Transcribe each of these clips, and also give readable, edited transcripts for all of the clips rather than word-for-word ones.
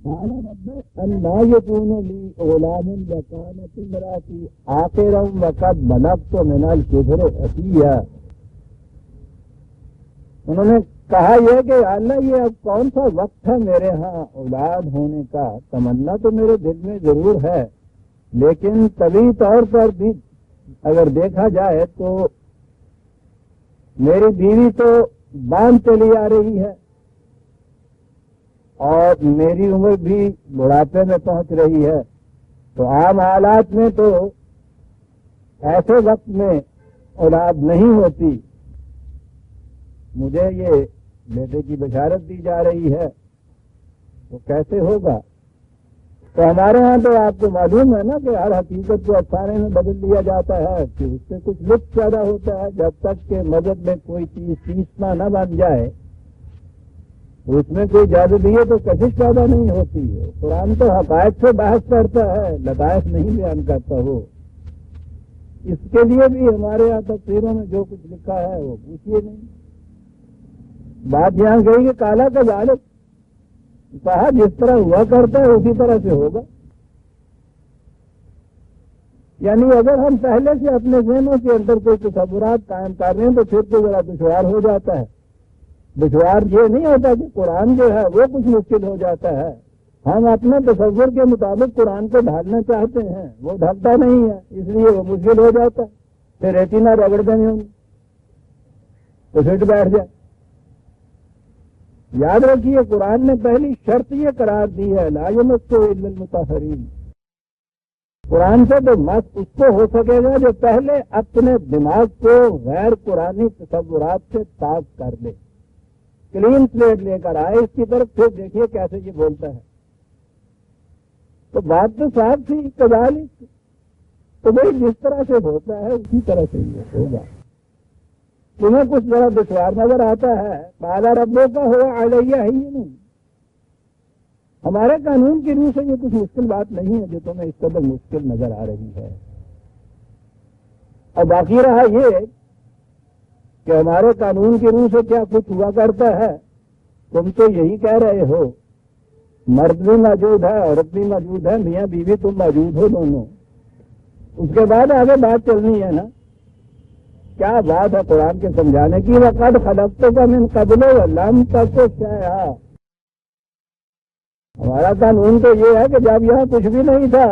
قال رب أنى يكون لي غلام وكانت امرأتي عاقرا وقد بلغت من الكبر عتيا. انہوں نے کہا یہ کہ اللہ یہ اب کون سا وقت ہے میرے ہاں اولاد ہونے کا؟ تمنا تو میرے دل میں ضرور ہے، لیکن طبی طور پر بھی اگر دیکھا جائے تو میری بیوی تو باندھ چلی آ رہی ہے اور میری عمر بھی بڑھاپے میں پہنچ رہی ہے، تو عام حالات میں تو ایسے وقت میں اولاد نہیں ہوتی. مجھے یہ بیٹے کی بشارت دی جا رہی ہے تو کیسے ہوگا؟ تو ہمارے ہاں تو آپ کو معلوم ہے نا کہ ہر حقیقت کو افسانے میں بدل دیا جاتا ہے کہ اس سے کچھ لطف پیدا ہوتا ہے. جب تک کہ مذہب میں کوئی چیز تیسنا نہ بن جائے اس میں کوئی جاذبیت تو کشش پیدا نہیں ہوتی ہے. قرآن تو حقائق سے بحث کرتا ہے، لطائف نہیں بیان کرتا. وہ اس کے لیے بھی ہمارے یہاں تفسیروں میں جو کچھ لکھا ہے وہ پوچھیے نہیں. بات یہاں گئی کہ کالا کا ذالک، کہا جس طرح ہوا کرتا ہے اسی طرح سے ہوگا. یعنی اگر ہم پہلے سے اپنے ذہنوں کے اندر کوئی تصورات قائم کر رہے ہیں تو پھر تو ذرا دشوار ہو جاتا ہے. دشوار یہ نہیں ہوتا کہ قرآن جو ہے وہ کچھ مشکل ہو جاتا ہے. ہم اپنے تصور کے مطابق قرآن کو ڈھالنا چاہتے ہیں، وہ ڈھلتا نہیں ہے، اس لیے وہ مشکل ہو جاتا ہے. پھر ریٹینا رگڑ دیں ہوں تو فٹ بیٹھ جائے. یاد رکھیے قرآن نے پہلی شرط یہ قرار دی ہے لا یمسہ الا المطہرین. قرآن سے تو مس اس کو ہو سکے گا جو پہلے اپنے دماغ کو غیر قرآنی تصورات سے پاک کر لے، کلین سلیٹ لے کر آئے اس کی طرف. پھر دیکھیے کیسے یہ بولتا ہے. تو بات تو صاف تھی کذالک، تو بھائی جس طرح سے ہوتا ہے اسی طرح سے یہ ہوگا. تمہیں کچھ ذرا دشوار نظر آتا ہے، قال ربک هو علی ہین. ہمارے قانون کی روح سے یہ کچھ مشکل بات نہیں ہے جو تمہیں اس قدر مشکل نظر آ رہی ہے. اور باقی رہا یہ کہ ہمارے قانون کی روح سے کیا کچھ ہوا کرتا ہے. تم تو یہی کہہ رہے ہو مرد بھی موجود ہے عورت بھی موجود ہے، میاں بیوی تم موجود ہو دونوں. اس کے بعد آگے بات چلنی ہے نا. کیا بات ہے قرآن کے سمجھانے کی. وقد خلقتک من قبل ولم تک شیئا. ہمارا قانون تو یہ ہے کہ جب یہاں کچھ بھی نہیں تھا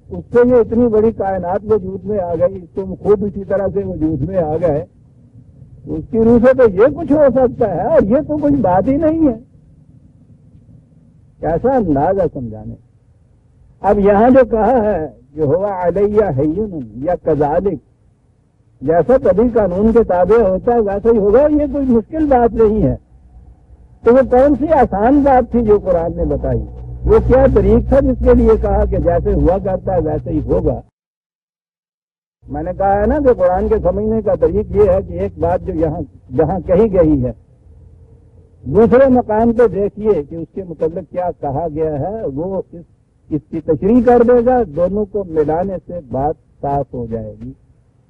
اس سے یہ اتنی بڑی کائنات وجود میں آ گئی، تم خود اسی طرح سے وجود میں آ گئے. اس کی روح سے تو یہ کچھ ہو سکتا ہے اور یہ تو کچھ بات ہی نہیں ہے. کیسا انداز ہے سمجھانے. اب یہاں جو کہا ہے جو ہوا علیہ ہین یا کذالک، جیسا کبھی قانون کے تابع ہوتا ہے ویسا ہی ہوگا. یہ کوئی مشکل بات نہیں ہے. تو وہ کون سی آسان بات تھی جو قرآن نے بتائی؟ وہ کیا طریق تھا جس کے لیے کہا کہ جیسے ہوا کرتا ہے ویسے ہی ہوگا؟ میں نے کہا ہے نا کہ قرآن کے سمجھنے کا طریق یہ ہے کہ ایک بات جو جہاں کہی گئی ہے دوسرے مقام پہ دیکھیے کہ اس کے متعلق کیا کہا گیا ہے، وہ اس کی تشریح کر دے گا. دونوں کو ملانے سے بات صاف ہو جائے گی.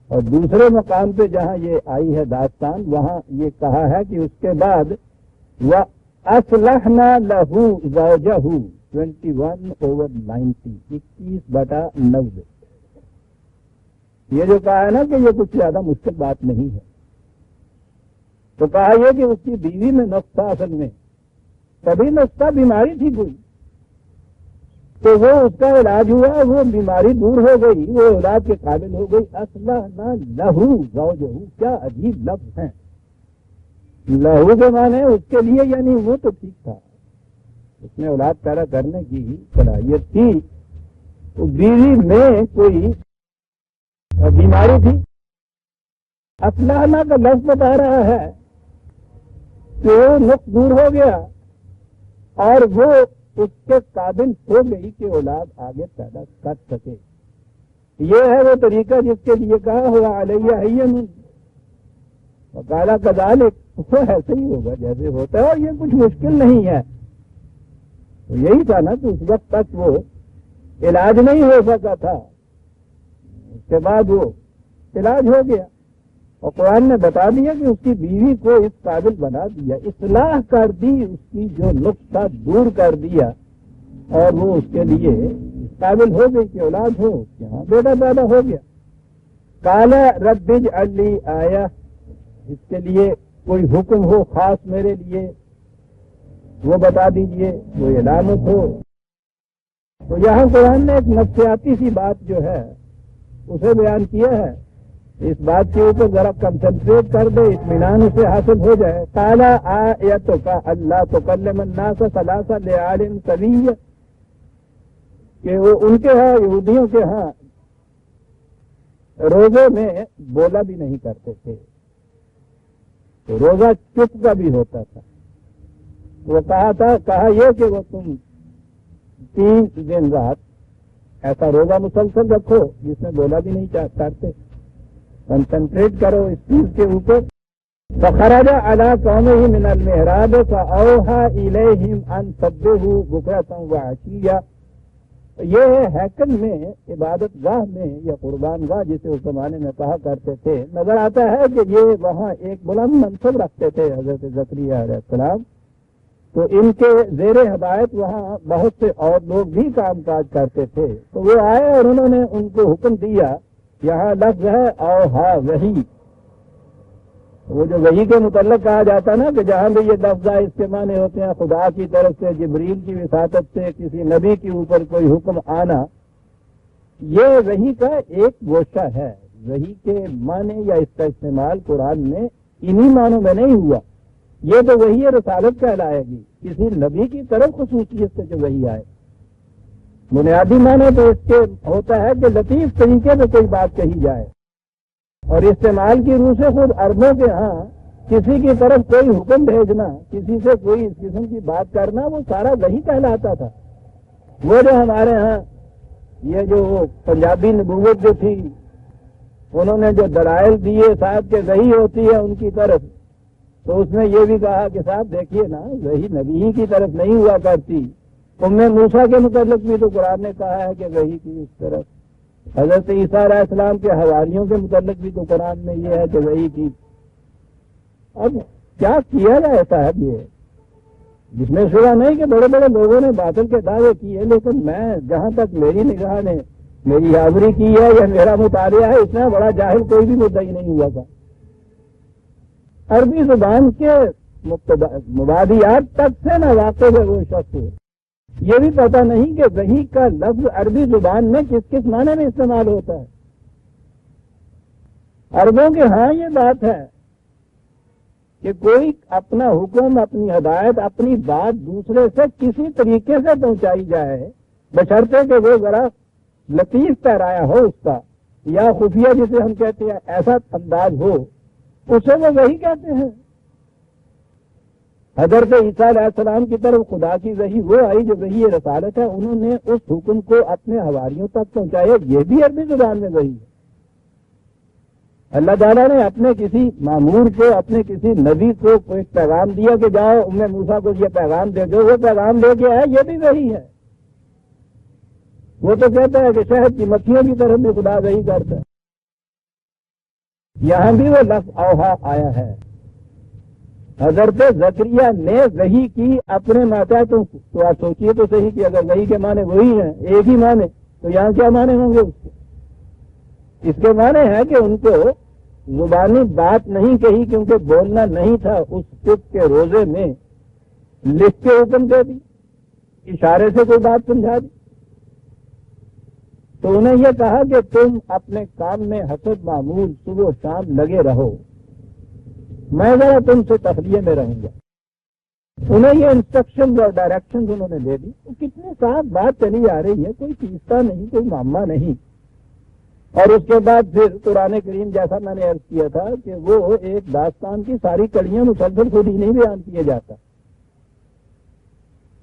اور دوسرے مقام پہ جہاں یہ آئی ہے داستان وہاں یہ کہا ہے کہ اس کے بعد وَأَصْلَحْنَا لَهُ زَوْجَهُ 21/90 21/90. یہ جو کہا ہے نا کہ یہ کچھ زیادہ مشکل بات نہیں ہے. تو کہا یہ کہ اس کی بیوی میں نقص تھا. اصل میں کبھی نقص بیماری تھی کوئی، تو وہ اس کا علاج ہوا، وہ بیماری دور ہو گئی، وہ اولاد کے قابل ہو گئی. اصلحنا لہو زوجہو، کیا عجیب لفظ ہیں. لہو کے معنی اس کے لیے، یعنی وہ تو ٹھیک تھا، اس میں اولاد پیدا کرنے کی صلاحیت تھی. تو بیوی میں کوئی بیماری تھی. اصلحنا کا لفظ بتا رہا ہے کہ وہ نقص دور ہو گیا اور وہ اس کے قابل ہو گئی کہ اولاد آگے پیدا کر سکے. یہ ہے وہ طریقہ جس کے لیے کہا ہوا علیہ ہین وقال کذالک. وہ ایسے ہی ہوگا جیسے ہوتا ہے اور یہ کچھ مشکل نہیں ہے. تو یہی تھا نا کہ اس وقت تک وہ علاج نہیں ہو سکا تھا، اس کے بعد وہ علاج ہو گیا. اور قرآن نے بتا دیا کہ اس کی بیوی کو اس قابل بنا دیا، اصلاح کر دی، اس کی جو نقص تھا دور کر دیا. اور وہ اس کے لیے قابل ہو گئی کہ اولاد ہو، کہ ہاں بیٹا پیدا ہو گیا۔ قال رب اجعل لی آیہ، اس کے لیے کوئی حکم ہو خاص میرے لیے وہ بتا دیجئے، کوئی علامت ہو۔ تو یہاں قرآن نے ایک نفسیاتی سی بات جو ہے اسے بیان کیا ہے، اس بات کے اوپر ذرا کنسنٹریٹ کر دے، اطمینان اسے حاصل ہو جائے۔ قال آیتک اللہ تکلم الناس ثلاث لیال سویہ، کہ وہ ان کے ہاں یہودیوں کے ہاں روزے میں بولا بھی نہیں کرتے تھے، تو روزہ چپ کا بھی ہوتا تھا۔ وہ کہا یہ کہ وہ تم 3 دن رات ایسا روزہ مسلسل رکھو جس میں بولا بھی نہیں کرتے، کنسنٹریٹ کرو اس چیز کے اوپر۔ فخرج علی قومہ من المحراب فاوحى الیہم ان سبحوا بکرۃ وعشیا، یہ ہے ہیکل میں، عبادت گاہ میں یا قربان گاہ جسے اس زمانے میں کہا کرتے تھے، نظر آتا ہے کہ یہ وہاں ایک بلند منصب رکھتے تھے حضرت زکریا علیہ السلام، تو ان کے زیر ہدایت وہاں بہت سے اور لوگ بھی کام کاج کرتے تھے۔ تو وہ آئے اور انہوں نے ان کو حکم دیا، یہاں لفظ ہے اوہا وحی، وہ جو وحی کے متعلق کہا جاتا نا کہ جہاں بھی یہ لفظ ہے اس کے معنی ہوتے ہیں خدا کی طرف سے، جبریل کی وساطت سے کسی نبی کے اوپر کوئی حکم آنا، یہ وحی کا ایک گوشہ ہے۔ وحی کے معنی یا اس کا استعمال قرآن میں انہی معنوں میں نہیں ہوا، یہ تو وحی رسالت کہلائے گی، کسی نبی کی طرف خصوصیت سے جو وحی آئے۔ بنیادی معنی تو اس کے ہوتا ہے کہ لطیف طریقے سے کوئی بات کہی جائے، اور استعمال کی روح سے خود عربوں کے ہاں کسی کی طرف کوئی حکم بھیجنا، کسی سے کوئی اس قسم کی بات کرنا، وہ سارا وحی کہلاتا تھا۔ وہ جو ہمارے ہاں یہ جو پنجابی نبوت جو تھی، انہوں نے جو دلائل دیے صاحب کہ وحی ہوتی ہے ان کی طرف، تو اس میں یہ بھی کہا کہ صاحب دیکھیے نا وحی نبی کی طرف نہیں ہوا کرتی۔ موسیٰ کے متعلق بھی تو قرآن نے کہا ہے کہ وحی کی اس طرف، حضرت عیسیٰ علیہ السلام کے حواریوں کے متعلق بھی تو قرآن میں یہ ہے کہ وحی کی۔ اب کیا کیا جائے صاحب، یہ جس میں شبہ نہیں کہ بڑے بڑے لوگوں نے باطل کے دعوے کیے، لیکن میں جہاں تک میری نگاہ نے میری حاضری کی ہے یا میرا مطالعہ ہے، اتنا بڑا جاہل کوئی بھی مدعی نہیں ہوا تھا۔ عربی زبان کے مبادیات تک سے نہ واقف ہے وہ شخص، یہ بھی پتہ نہیں کہ وحی کا لفظ عربی زبان میں کس کس معنی میں استعمال ہوتا ہے۔ عربوں کے ہاں یہ بات ہے کہ کوئی اپنا حکم، اپنی ہدایت، اپنی بات دوسرے سے کسی طریقے سے پہنچائی جائے، بشرطے کہ وہ ذرا لطیف پیرایا ہو اس کا، یا خفیہ جسے ہم کہتے ہیں ایسا انداز ہو، اسے وہ وحی کہتے ہیں۔ حضرت عیسیٰ علیہ السلام کی طرف خدا کی وحی وہ آئی جو وحی رسالت ہے، انہوں نے اس حکم کو اپنے حواریوں تک پہنچایا، یہ بھی عربی زبان میں وحی ہے۔ اللہ تعالیٰ نے اپنے کسی مامور کو، اپنے کسی نبی کو کوئی پیغام دیا کہ جاؤ ام موسیٰ کو یہ پیغام دے دو، وہ پیغام لے کے آئے، یہ بھی وحی ہے۔ وہ تو کہتا ہے کہ شہد کی مکھیوں کی طرف بھی خدا وحی کرتا ہے، یہاں بھی وہ لفظ اوہا آیا ہے۔ حضرت زکریا نے وحی کی اپنے ماتحتوں کو، تو آپ سوچیے تو صحیح کہ اگر وحی کے معنی وہی ہیں، ایک ہی معنی، تو یہاں کیا معنی ہوں گے اس کے؟ اس کے معنی ہے کہ ان کو زبانی بات نہیں کہی کیونکہ بولنا نہیں تھا، اس چپ کے روزے میں لکھ کے حکم دے دی، اشارے سے کوئی بات سمجھا دی، تو انہیں یہ کہا کہ تم اپنے کام میں حسب معمول صبح و شام لگے رہو، میں ذرا تم سے تخلیے میں رہوں گا۔ انہیں یہ انسٹرکشن اور ڈائریکشن انہوں نے دے دی، کتنے صاف بات چلی آ رہی ہے، کوئی تیستا نہیں، کوئی معمہ نہیں۔ اور اس کے بعد پھر قرآن کریم جیسا میں نے عرض کیا تھا کہ وہ ایک داستان کی ساری کڑیاں مسلسل خود ہی نہیں بیان کیا جاتا،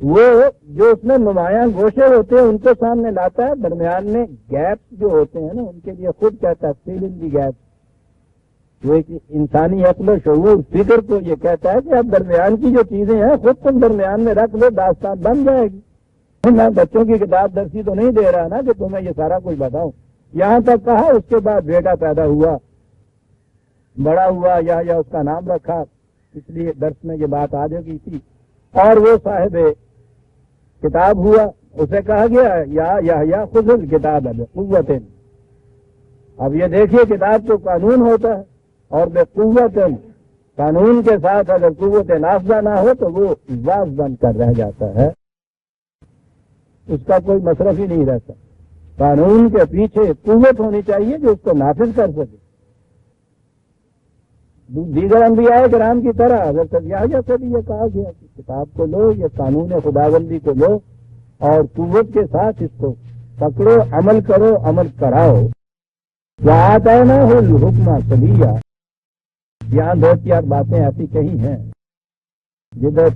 وہ جو اس میں نمایاں گوشے ہوتے ہیں ان کو سامنے لاتا ہے، درمیان میں گیپس جو ہوتے ہیں نا ان کے لیے خود کہتا ہے فل ان دی گیپس، وہ ایک انسانی عقل و شعور فکر کو یہ کہتا ہے کہ اب درمیان کی جو چیزیں ہیں خود تم درمیان میں رکھ لو، داستان بن جائے گی۔ میں بچوں کی کتاب درسی تو نہیں دے رہا نا کہ تمہیں یہ سارا کچھ بتاؤں، یہاں تک کہا اس کے بعد بیٹا پیدا ہوا، بڑا ہوا، یا اس کا نام رکھا، اس لیے درس میں یہ بات آ گئی تھی، اور وہ صاحب کتاب ہوا، اسے کہا گیا یا خذ الکتاب بقوت. اب یہ دیکھیے کتاب تو قانون ہوتا ہے اور بقوت قانون کے ساتھ اگر قوت نافذہ نہ ہو تو وہ واز بن کر رہ جاتا ہے، اس کا کوئی مصرف ہی نہیں رہتا. قانون کے پیچھے قوت ہونی چاہیے جو اس کو نافذ کر سکے. دیگر انبیاء کرام کی طرح حضرت یحییٰ سے بھی یہ کہا گیا کہ کتاب کو لو، یہ قانون خداوندی کو لو اور قوت کے ساتھ اس کو پکڑو، عمل کرو، عمل کراؤ. وَآتَيْنَاهُ الْحُكْمَ صَبِيًّا. یہاں دو چار باتیں ایسی کہی ہیں جدھر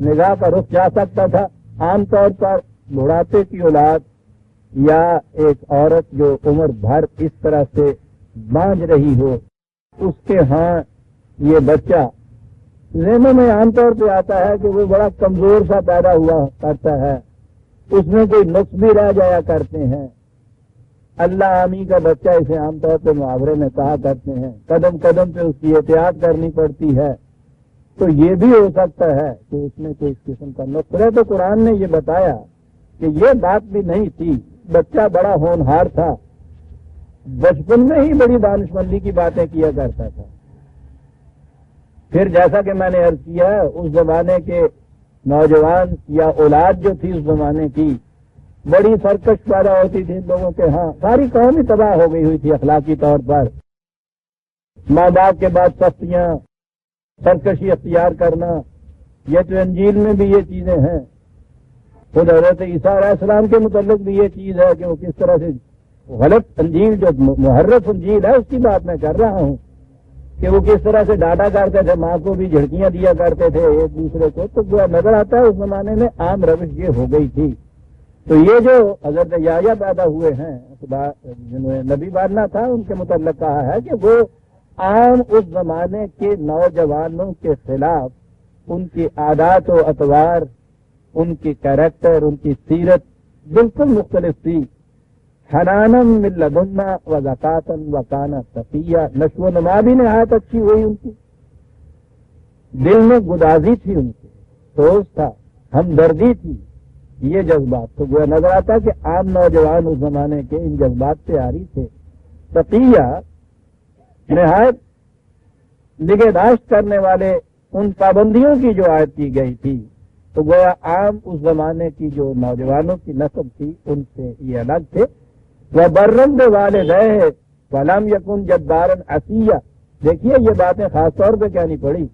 نگاہ کا رخ جا سکتا تھا. عام طور پر بڑھاپے کی اولاد یا ایک عورت جو عمر بھر اس طرح سے بانجھ رہی ہو، اس کے ہاں یہ بچہ ذہنوں میں عام طور پہ آتا ہے کہ وہ بڑا کمزور سا پیدا ہوا کرتا ہے، اس میں کوئی نقص بھی رہ جایا کرتے ہیں. اللہ عامی کا بچہ اسے عام طور پہ محاورے میں کہا کرتے ہیں. قدم قدم پہ اس کی احتیاط کرنی پڑتی ہے. تو یہ بھی ہو سکتا ہے کہ اس میں کوئی اس قسم کا نقص ہے. تو قرآن نے یہ بتایا کہ یہ بات بھی نہیں تھی. بچہ بڑا ہونہار تھا، بچپن میں ہی بڑی دانشمندی کی باتیں کیا کرتا تھا. پھر جیسا کہ میں نے عرض کیا اس زمانے کے نوجوان یا اولاد جو تھی اس زمانے کی بڑی سرکش پیدا ہوتی تھی ان لوگوں کے ہاں. ساری قوم ہی تباہ ہو گئی ہوئی تھی اخلاقی طور پر. ماں باپ کے بعد سختیاں، سرکشی اختیار کرنا، یہ تو انجیل میں بھی یہ چیزیں ہیں. خود حضرت عیسیٰ علیہ السلام کے متعلق بھی یہ چیز ہے کہ وہ کس طرح سے غلط انجیل جو محرف انجیل ہے اس کی بات میں کر رہا ہوں کہ وہ کس طرح سے ڈانٹا کرتے تھے، ماں کو بھی جھڑکیاں دیا کرتے تھے ایک دوسرے کو. تو نظر آتا ہے اس زمانے میں عام روش یہ ہو گئی تھی. تو یہ جو حضرت یحییٰ پیدا ہوئے ہیں خدا جنہوں نے نبی باننا تھا ان کے متعلق کہا ہے کہ وہ عام اس زمانے کے نوجوانوں کے خلاف ان کی عادات و اطوار، ان کی کیریکٹر، ان کی سیرت بالکل مختلف تھی. حنانم من لدنا و زکاتن و کانا تقیہ. نشو و نما بھی نہایت اچھی ہوئی ان کی، دل میں گدازی تھی، ان کی سوچ تھا، ہمدردی تھی. یہ جذبات تو وہ نظر آتا کہ عام نوجوان اس زمانے کے ان جذبات سے عاری تھے. تقیہ نہایت نگہداشت کرنے والے ان پابندیوں کی جو عائد کی گئی تھی. تو گویا عام اس زمانے کی جو نوجوانوں کی نسل تھی ان سے یہ الگ تھے. وہ برم بوالدیہ ولم یکن جبارا عصیا. دیکھیے یہ باتیں خاص طور پہ کہنی پڑی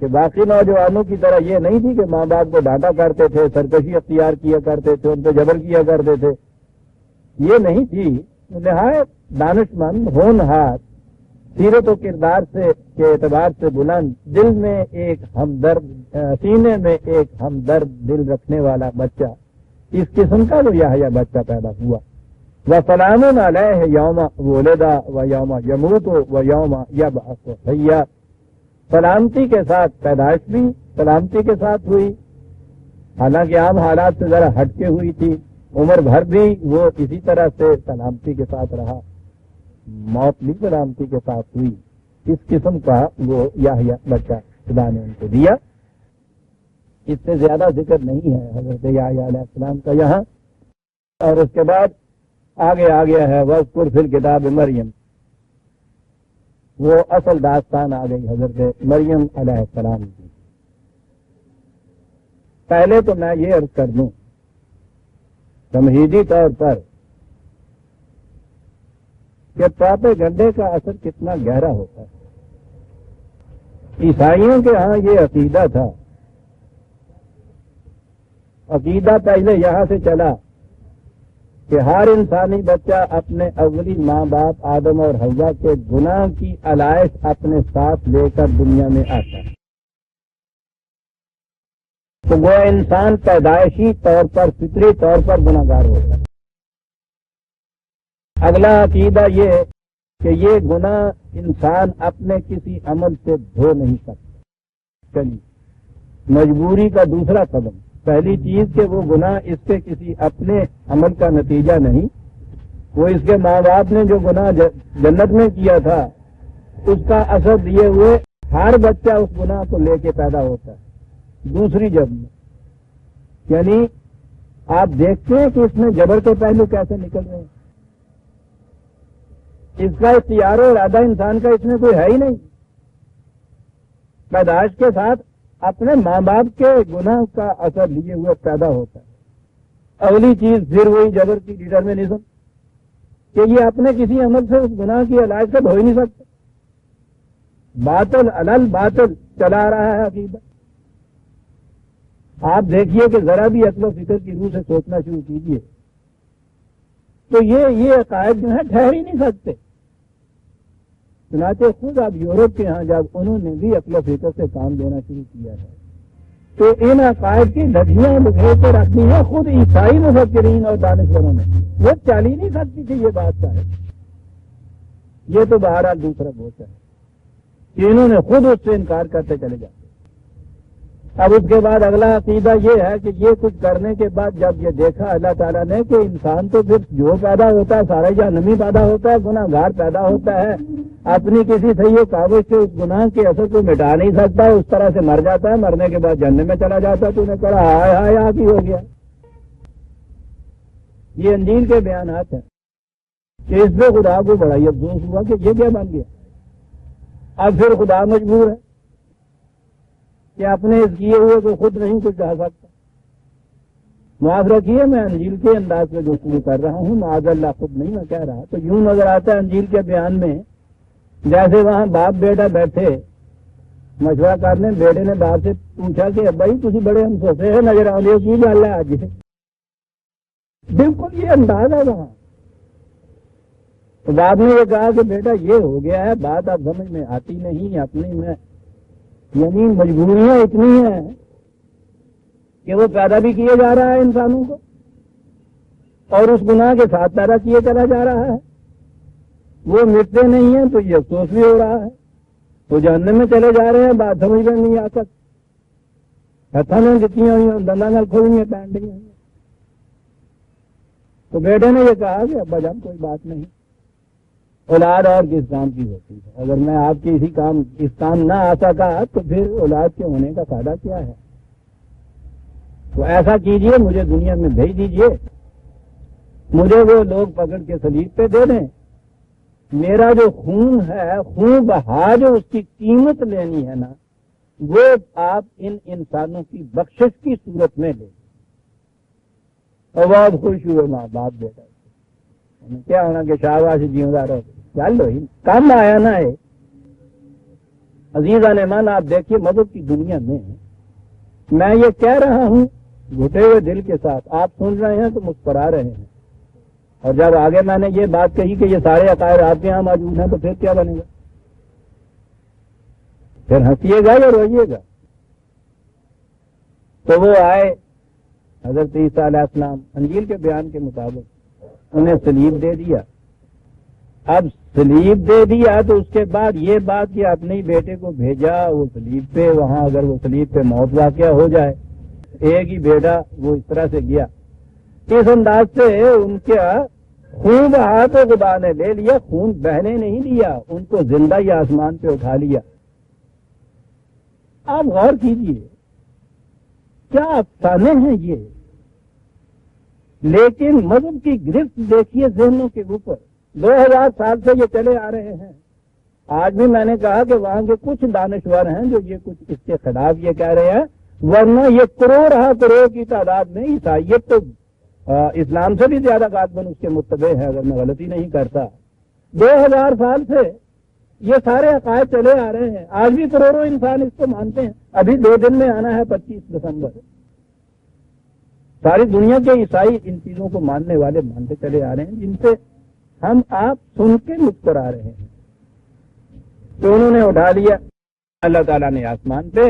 کہ باقی نوجوانوں کی طرح یہ نہیں تھی کہ ماں باپ کو ڈانٹا کرتے تھے، سرکشی اختیار کیا کرتے تھے، ان پہ جبر کیا کرتے تھے. یہ نہیں تھی. نہایت دانشمند، ہونہار، سیرت و کردار سے کے اعتبار سے بلند، دل میں ایک ہمدرد، سینے میں ایک ہمدرد دل رکھنے والا بچہ، اس قسم کا جو یحییٰ بچہ پیدا ہوا. وَسَلَامٌ عَلَيْهِ يَوْمَ وُلِدَ وَيَوْمَ يَمُوتُ وَيَوْمَ يَبْعَثُ حَيًّا. سلامتی کے ساتھ پیدائش بھی سلامتی کے ساتھ ہوئی، حالانکہ عام حالات سے ذرا ہٹ کے ہوئی تھی. عمر بھر بھی وہ اسی طرح سے سلامتی کے ساتھ رہا، موت بھی سلامتی کے ساتھ ہوئی. اس قسم کا وہ یحییٰ بچہ خدا نے ان کو دیا. اس سے زیادہ ذکر نہیں ہے حضرت یحییٰ علیہ السلام کا یہاں. اور اس کے بعد آگے آ گیا ہے وَاذْكُرْ فِي الْكِتَابِ مریم. وہ اصل داستان آ گئی حضرت مریم علیہ السلام کی. پہلے تو میں یہ عرض کر دوں تمہیدی طور پر کہ پراپیگنڈے کا اثر کتنا گہرا ہوتا ہے. عیسائیوں کے ہاں یہ عقیدہ تھا، عقیدہ پہلے یہاں سے چلا کہ ہر انسانی بچہ اپنے اولی ماں باپ آدم اور حوا کے گناہ کی علائش اپنے ساتھ لے کر دنیا میں آتا ہے. تو وہ انسان پیدائشی طور پر، فطری طور پر گناہگار ہوتا ہے. اگلا عقیدہ یہ کہ یہ گناہ انسان اپنے کسی عمل سے دھو نہیں سکتا. چلیے مجبوری کا دوسرا قدم، پہلی چیز کہ وہ گناہ اس کے کسی اپنے عمل کا نتیجہ نہیں، وہ اس کے ماں باپ نے جو گناہ جنت میں کیا تھا اس کا اثر دیے ہوئے ہر بچہ اس گناہ کو لے کے پیدا ہوتا ہے دوسری جب میں. یعنی آپ دیکھتے ہیں کہ اس میں جبر کے پہلو کیسے نکل رہے ہیں. اس کا اختیار و ارادہ انسان کا اس میں کوئی ہے ہی نہیں. پیدائش کے ساتھ اپنے ماں باپ کے گناہ کا اثر لیے ہوئے پیدا ہوتا ہے. اگلی چیز پھر وہی جبر کی ڈیٹرمنیزم کہ یہ اپنے کسی عمل سے اس گناہ کی علاج سے ہو ہی نہیں سکتے. باطل علل باطل چلا رہا ہے عقیدہ. آپ دیکھیے کہ ذرا بھی عقل و فکر کی روح سے سوچنا شروع کیجیے تو یہ عقائد جو ہیں ٹھہر ہی نہیں سکتے. چنانچہ خود آپ یورپ کے ہاں جب انہوں نے بھی عقل و فکر سے کام لینا شروع کیا ہے تو ان عقائد کی لڑیاں بکھیر کے رکھنی ہے خود عیسائی مفکرین اور دانشوروں نے. وہ چل ہی نہیں سکتی تھی یہ بات صاحب. یہ تو بہرحال دوسرا گوشہ ہے کہ انہوں نے خود اس سے انکار کرتے چلے جاتے. اب اس کے بعد اگلا عقیدہ یہ ہے کہ یہ کچھ کرنے کے بعد جب یہ دیکھا اللہ تعالیٰ نے کہ انسان تو پھر جو پیدا ہوتا ہے سارا جہنمی پیدا ہوتا ہے, گناہ گار پیدا ہوتا ہے, اپنی کسی صحیح کاغذ سے اس گناہ کے اثر کو مٹا نہیں سکتا, اس طرح سے مر جاتا ہے, مرنے کے بعد جہنم میں چلا جاتا ہے. تو نے کہا ہائے ہائے آپ ہی ہو گیا. یہ انجیل کے بیانات ہیں کہ اس پہ خدا کو بڑا ہی افسوس ہوا کہ یہ کیا بن گیا. اب پھر خدا مجبور ہے کہ اپنے اس کیے ہوئے کو خود نہیں کچھ کہہ سکتا. معاف رکھیے میں انجیل کے انداز میں گفتگو کر رہا ہوں, معاذ اللہ خود نہیں میں کہہ رہا. تو یوں نظر آتا ہے انجیل کے بیان میں جیسے وہاں باپ بیٹا بیٹھے مشورہ کرنے, بیٹے نے باپ سے پوچھا کہ بھائی تھی بڑے ہم سوچے ہیں نظر آؤ کی گل ہے آج. بالکل یہ انداز ہے وہاں. تو باپ نے یہ کہا کہ بیٹا یہ ہو گیا ہے, بات اب سمجھ میں آتی نہیں, اپنی میں یعنی مجبوریاں اتنی ہیں کہ وہ پیدا بھی کیے جا رہا ہے انسانوں کو اور اس گناہ کے ساتھ پیدا کیے چلا جا رہا ہے. وہ مٹتے نہیں ہیں تو یہ افسوس بھی ہو رہا ہے. وہ جہنم میں چلے جا رہے ہیں, بات سمجھ میں نہیں آ سکتی. ہاتھوں میں جتنی ہوئی ہیں دنداں نال کھولنی ہیں پہن رہی ہیں. تو بیٹے نے یہ کہا کہ ابا جان کوئی بات نہیں, اولاد اور کس کام کی ہوتی ہے. اگر میں آپ کی اس کام نہ آ سکا تو پھر اولاد کے ہونے کا فائدہ کیا ہے. تو ایسا کیجئے مجھے دنیا میں بھیج دیجئے, مجھے وہ لوگ پکڑ کے صلیب پہ دے دیں, میرا جو خون ہے خون بہا جو اس کی قیمت لینی ہے نا وہ آپ ان انسانوں کی بخشش کی صورت میں لیں. اور بہت خوش ہوئے ماں باپ بیٹا. کیا ہونا کہ شاباش جیوندار ہو چلو ہی کام آیا نا ہے. عزیزان ایمان آپ دیکھیے مذہب کی دنیا میں یہ کہہ رہا ہوں گھٹے ہوئے دل کے ساتھ, آپ سن رہے ہیں تو مسکرا رہے ہیں, اور جب آگے میں نے یہ بات کہی کہ یہ سارے عقائد آپ کے یہاں موجود ہیں تو پھر کیا بنے گا؟ پھر ہنسیے گا یا روئیے گا؟ تو وہ آئے حضرت عیسیٰ علیہ السلام انجیل کے بیان کے مطابق انہیں صلیب دے دیا. اب صلیب دے دیا تو اس کے بعد یہ بات کہ اپنے ہی بیٹے کو بھیجا وہ صلیب پہ, وہاں اگر وہ صلیب پہ موت واقعہ ہو جائے, ایک ہی بیٹا وہ اس طرح سے گیا. اس انداز سے ان کا خون بہا تو خدا نے لے لیا, خون بہنے نہیں دیا, ان کو زندہ ہی آسمان پہ اٹھا لیا. آپ غور کیجئے کیا افسانے ہیں یہ. لیکن مذہب کی گرفت دیکھیے ذہنوں کے اوپر. 2000 سال سے یہ چلے آ رہے ہیں. آج بھی میں نے کہا کہ وہاں کے کچھ دانشور ہیں جو یہ کچھ اس کے خلاف یہ کہہ رہے ہیں, ورنہ یہ کروڑ کی تعداد میں عیسائیت تو اسلام سے بھی زیادہ غالباً اس کے متبع ہے اگر میں غلطی نہیں کرتا. 2000 سال سے یہ سارے عقائد چلے آ رہے ہیں. آج بھی کروڑوں انسان اس کو مانتے ہیں. ابھی 2 دن میں آنا ہے 25 دسمبر. ساری دنیا کے عیسائی ان چیزوں کو ماننے والے مانتے چلے آ رہے ہیں جن سے ہم آپ سن کے مسکرا رہے ہیں. تو انہوں نے اٹھا لیا اللہ تعالیٰ نے آسمان پہ.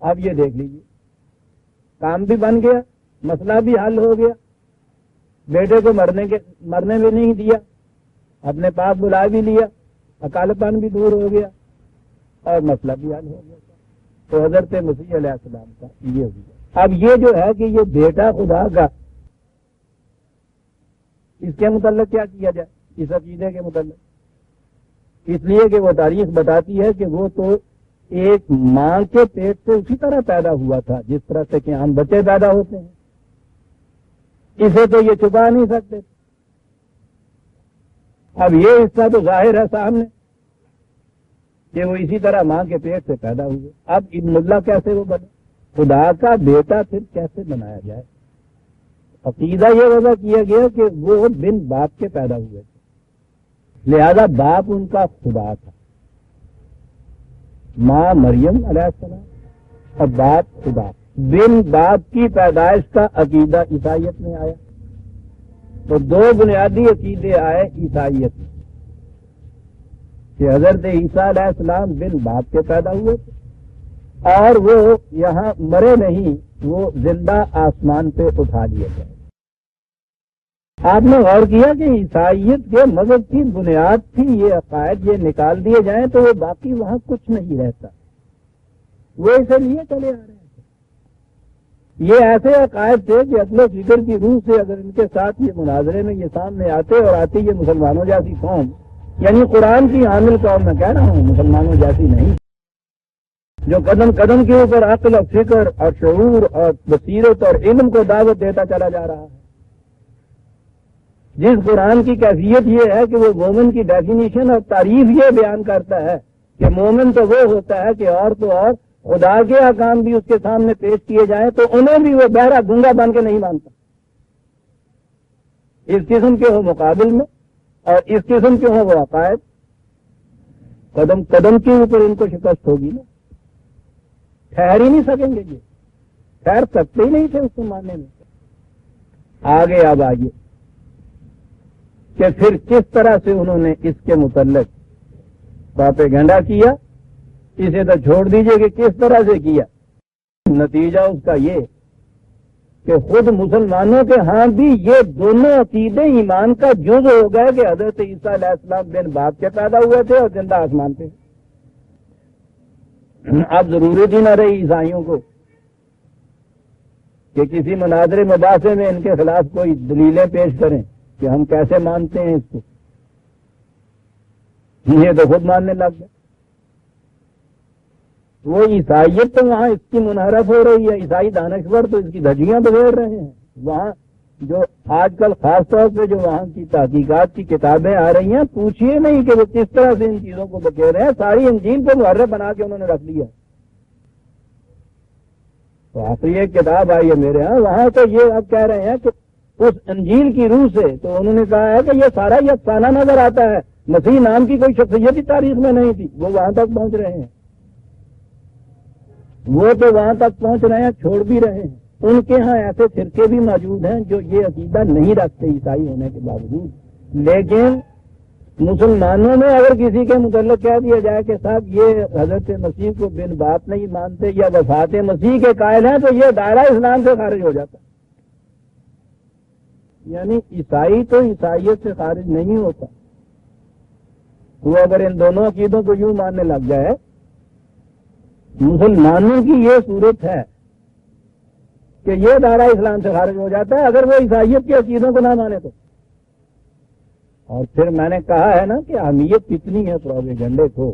اب یہ دیکھ لیجیے کام بھی بن گیا, مسئلہ بھی حل ہو گیا, بیٹے کو مرنے بھی نہیں دیا, اپنے پاس بلا بھی لیا, اکالپن بھی دور ہو گیا اور مسئلہ بھی حل ہو گیا. تو حضرت مسیح علیہ السلام کا یہ ہو گیا. اب یہ جو ہے کہ یہ بیٹا خدا کا, اس کے متعلق کیا کیا جائے اس عقیدے کے متعلق؟ اس لیے کہ وہ تاریخ بتاتی ہے کہ وہ تو ایک ماں کے پیٹ سے اسی طرح پیدا ہوا تھا جس طرح سے کہ عام بچے پیدا ہوتے ہیں. اسے تو یہ چھپا نہیں سکتے. اب یہ حصہ تو ظاہر ہے سامنے کہ وہ اسی طرح ماں کے پیٹ سے پیدا ہوئے. اب ابن اللہ کیسے وہ بنے؟ خدا کا بیٹا پھر کیسے بنایا جائے؟ عقیدہ یہ وضع کیا گیا کہ وہ بن باپ کے پیدا ہوئے تھے، لہذا باپ ان کا خدا تھا، ماں مریم علیہ السلام اور باپ خدا. بن باپ کی پیدائش کا عقیدہ عیسائیت میں آیا. تو دو بنیادی عقیدے آئے عیسائیت میں کہ حضرت عیسیٰ علیہ السلام بن باپ کے پیدا ہوئے تھے اور وہ یہاں مرے نہیں، وہ زندہ آسمان پہ اٹھا لیے گئے. آپ نے غور کیا کہ عیسائیت کے مذہب کی بنیاد تھی یہ عقائد، یہ نکال دیے جائیں تو وہ باقی وہاں کچھ نہیں رہتا. وہ اسے لیے چلے آ رہے ہیں. یہ ایسے عقائد تھے کہ عقل و فکر کی روح سے اگر ان کے ساتھ یہ مناظرے میں یہ سامنے آتے اور آتی یہ مسلمانوں جیسی قوم، یعنی قرآن کی حامل قوم میں کہہ رہا ہوں، مسلمانوں جیسی نہیں، جو قدم قدم کے اوپر عقل و فکر اور شعور اور بصیرت اور علم کو دعوت دیتا چلا جا رہا ہے. جس قرآن کی کیفیت یہ ہے کہ وہ مومن کی ڈیفینیشن اور تعریف یہ بیان کرتا ہے کہ مومن تو وہ ہوتا ہے کہ اور تو اور خدا کے احکام بھی اس کے سامنے پیش کیے جائیں تو انہیں بھی وہ بہرا گنگا بن کے نہیں مانتا. اس قسم کے ہو مقابل میں اور اس قسم کے ہو وہ عقائد، قدم قدم کے اوپر ان کو شکست ہوگی نا. ٹھہر ہی نہیں سکیں گے، یہ ٹھہر سکتے ہی نہیں تھے اس کو ماننے میں. آگے اب آئیے کہ پھر کس طرح سے انہوں نے اس کے متعلق پروپیگنڈا کیا. اسے تو چھوڑ دیجئے کہ کس طرح سے کیا. نتیجہ اس کا یہ کہ خود مسلمانوں کے ہاں بھی یہ دونوں عقیدے ایمان کا جز ہو گئے کہ حضرت عیسیٰ علیہ السلام بن باپ کے پیدا ہوئے تھے اور زندہ آسمان پہ. اب ضرورت ہی نہ رہی عیسائیوں کو کہ کسی مناظرے مباحثے میں ان کے خلاف کوئی دلیلیں پیش کریں کہ ہم کیسے مانتے ہیں اس کو. یہ تو خود ماننے لگ گئے. وہ عیسائیت تو وہاں اس کی منحرف ہو رہی ہے، عیسائی دانشور تو اس کی دھجیاں بکھیر رہے ہیں. وہاں جو آج کل خاص طور پہ جو وہاں کی تحقیقات کی کتابیں آ رہی ہیں، پوچھئے نہیں کہ وہ کس طرح سے ان چیزوں کو بکھیر رہے ہیں. ساری انجیل کو محرف بنا کے انہوں نے رکھ دیا. تو آخری ایک کتاب آئی ہے میرے ہاں، وہاں تو یہ اب کہہ رہے ہیں کہ اس انجیل کی روح سے تو انہوں نے کہا ہے کہ یہ سارا یہ افسانہ نظر آتا ہے، مسیح نام کی کوئی شخصیت ہی تاریخ میں نہیں تھی. وہ وہاں تک پہنچ رہے ہیں، وہ تو وہاں تک پہنچ رہے ہیں، چھوڑ بھی رہے ہیں. ان کے ہاں ایسے فرقے بھی موجود ہیں جو یہ عقیدہ نہیں رکھتے عیسائی ہونے کے باوجود. لیکن مسلمانوں میں اگر کسی کے متعلق کہہ دیا جائے کہ صاحب یہ حضرت مسیح کو بن باپ نہیں مانتے یا وفات مسیح کے قائل ہیں، تو یہ دائرہ اسلام سے خارج ہو جاتا. یعنی عیسائی تو عیسائیت سے خارج نہیں ہوتا. وہ اگر ان دونوں عقیدوں کو یوں ماننے لگ جائے، مسلمانوں کی یہ صورت ہے کہ یہ دائرہ اسلام سے خارج ہو جاتا ہے اگر وہ عیسائیت کے عقیدوں کو نہ مانے تو. اور پھر میں نے کہا ہے نا کہ اہمیت کتنی ہے پروپیگنڈے کو،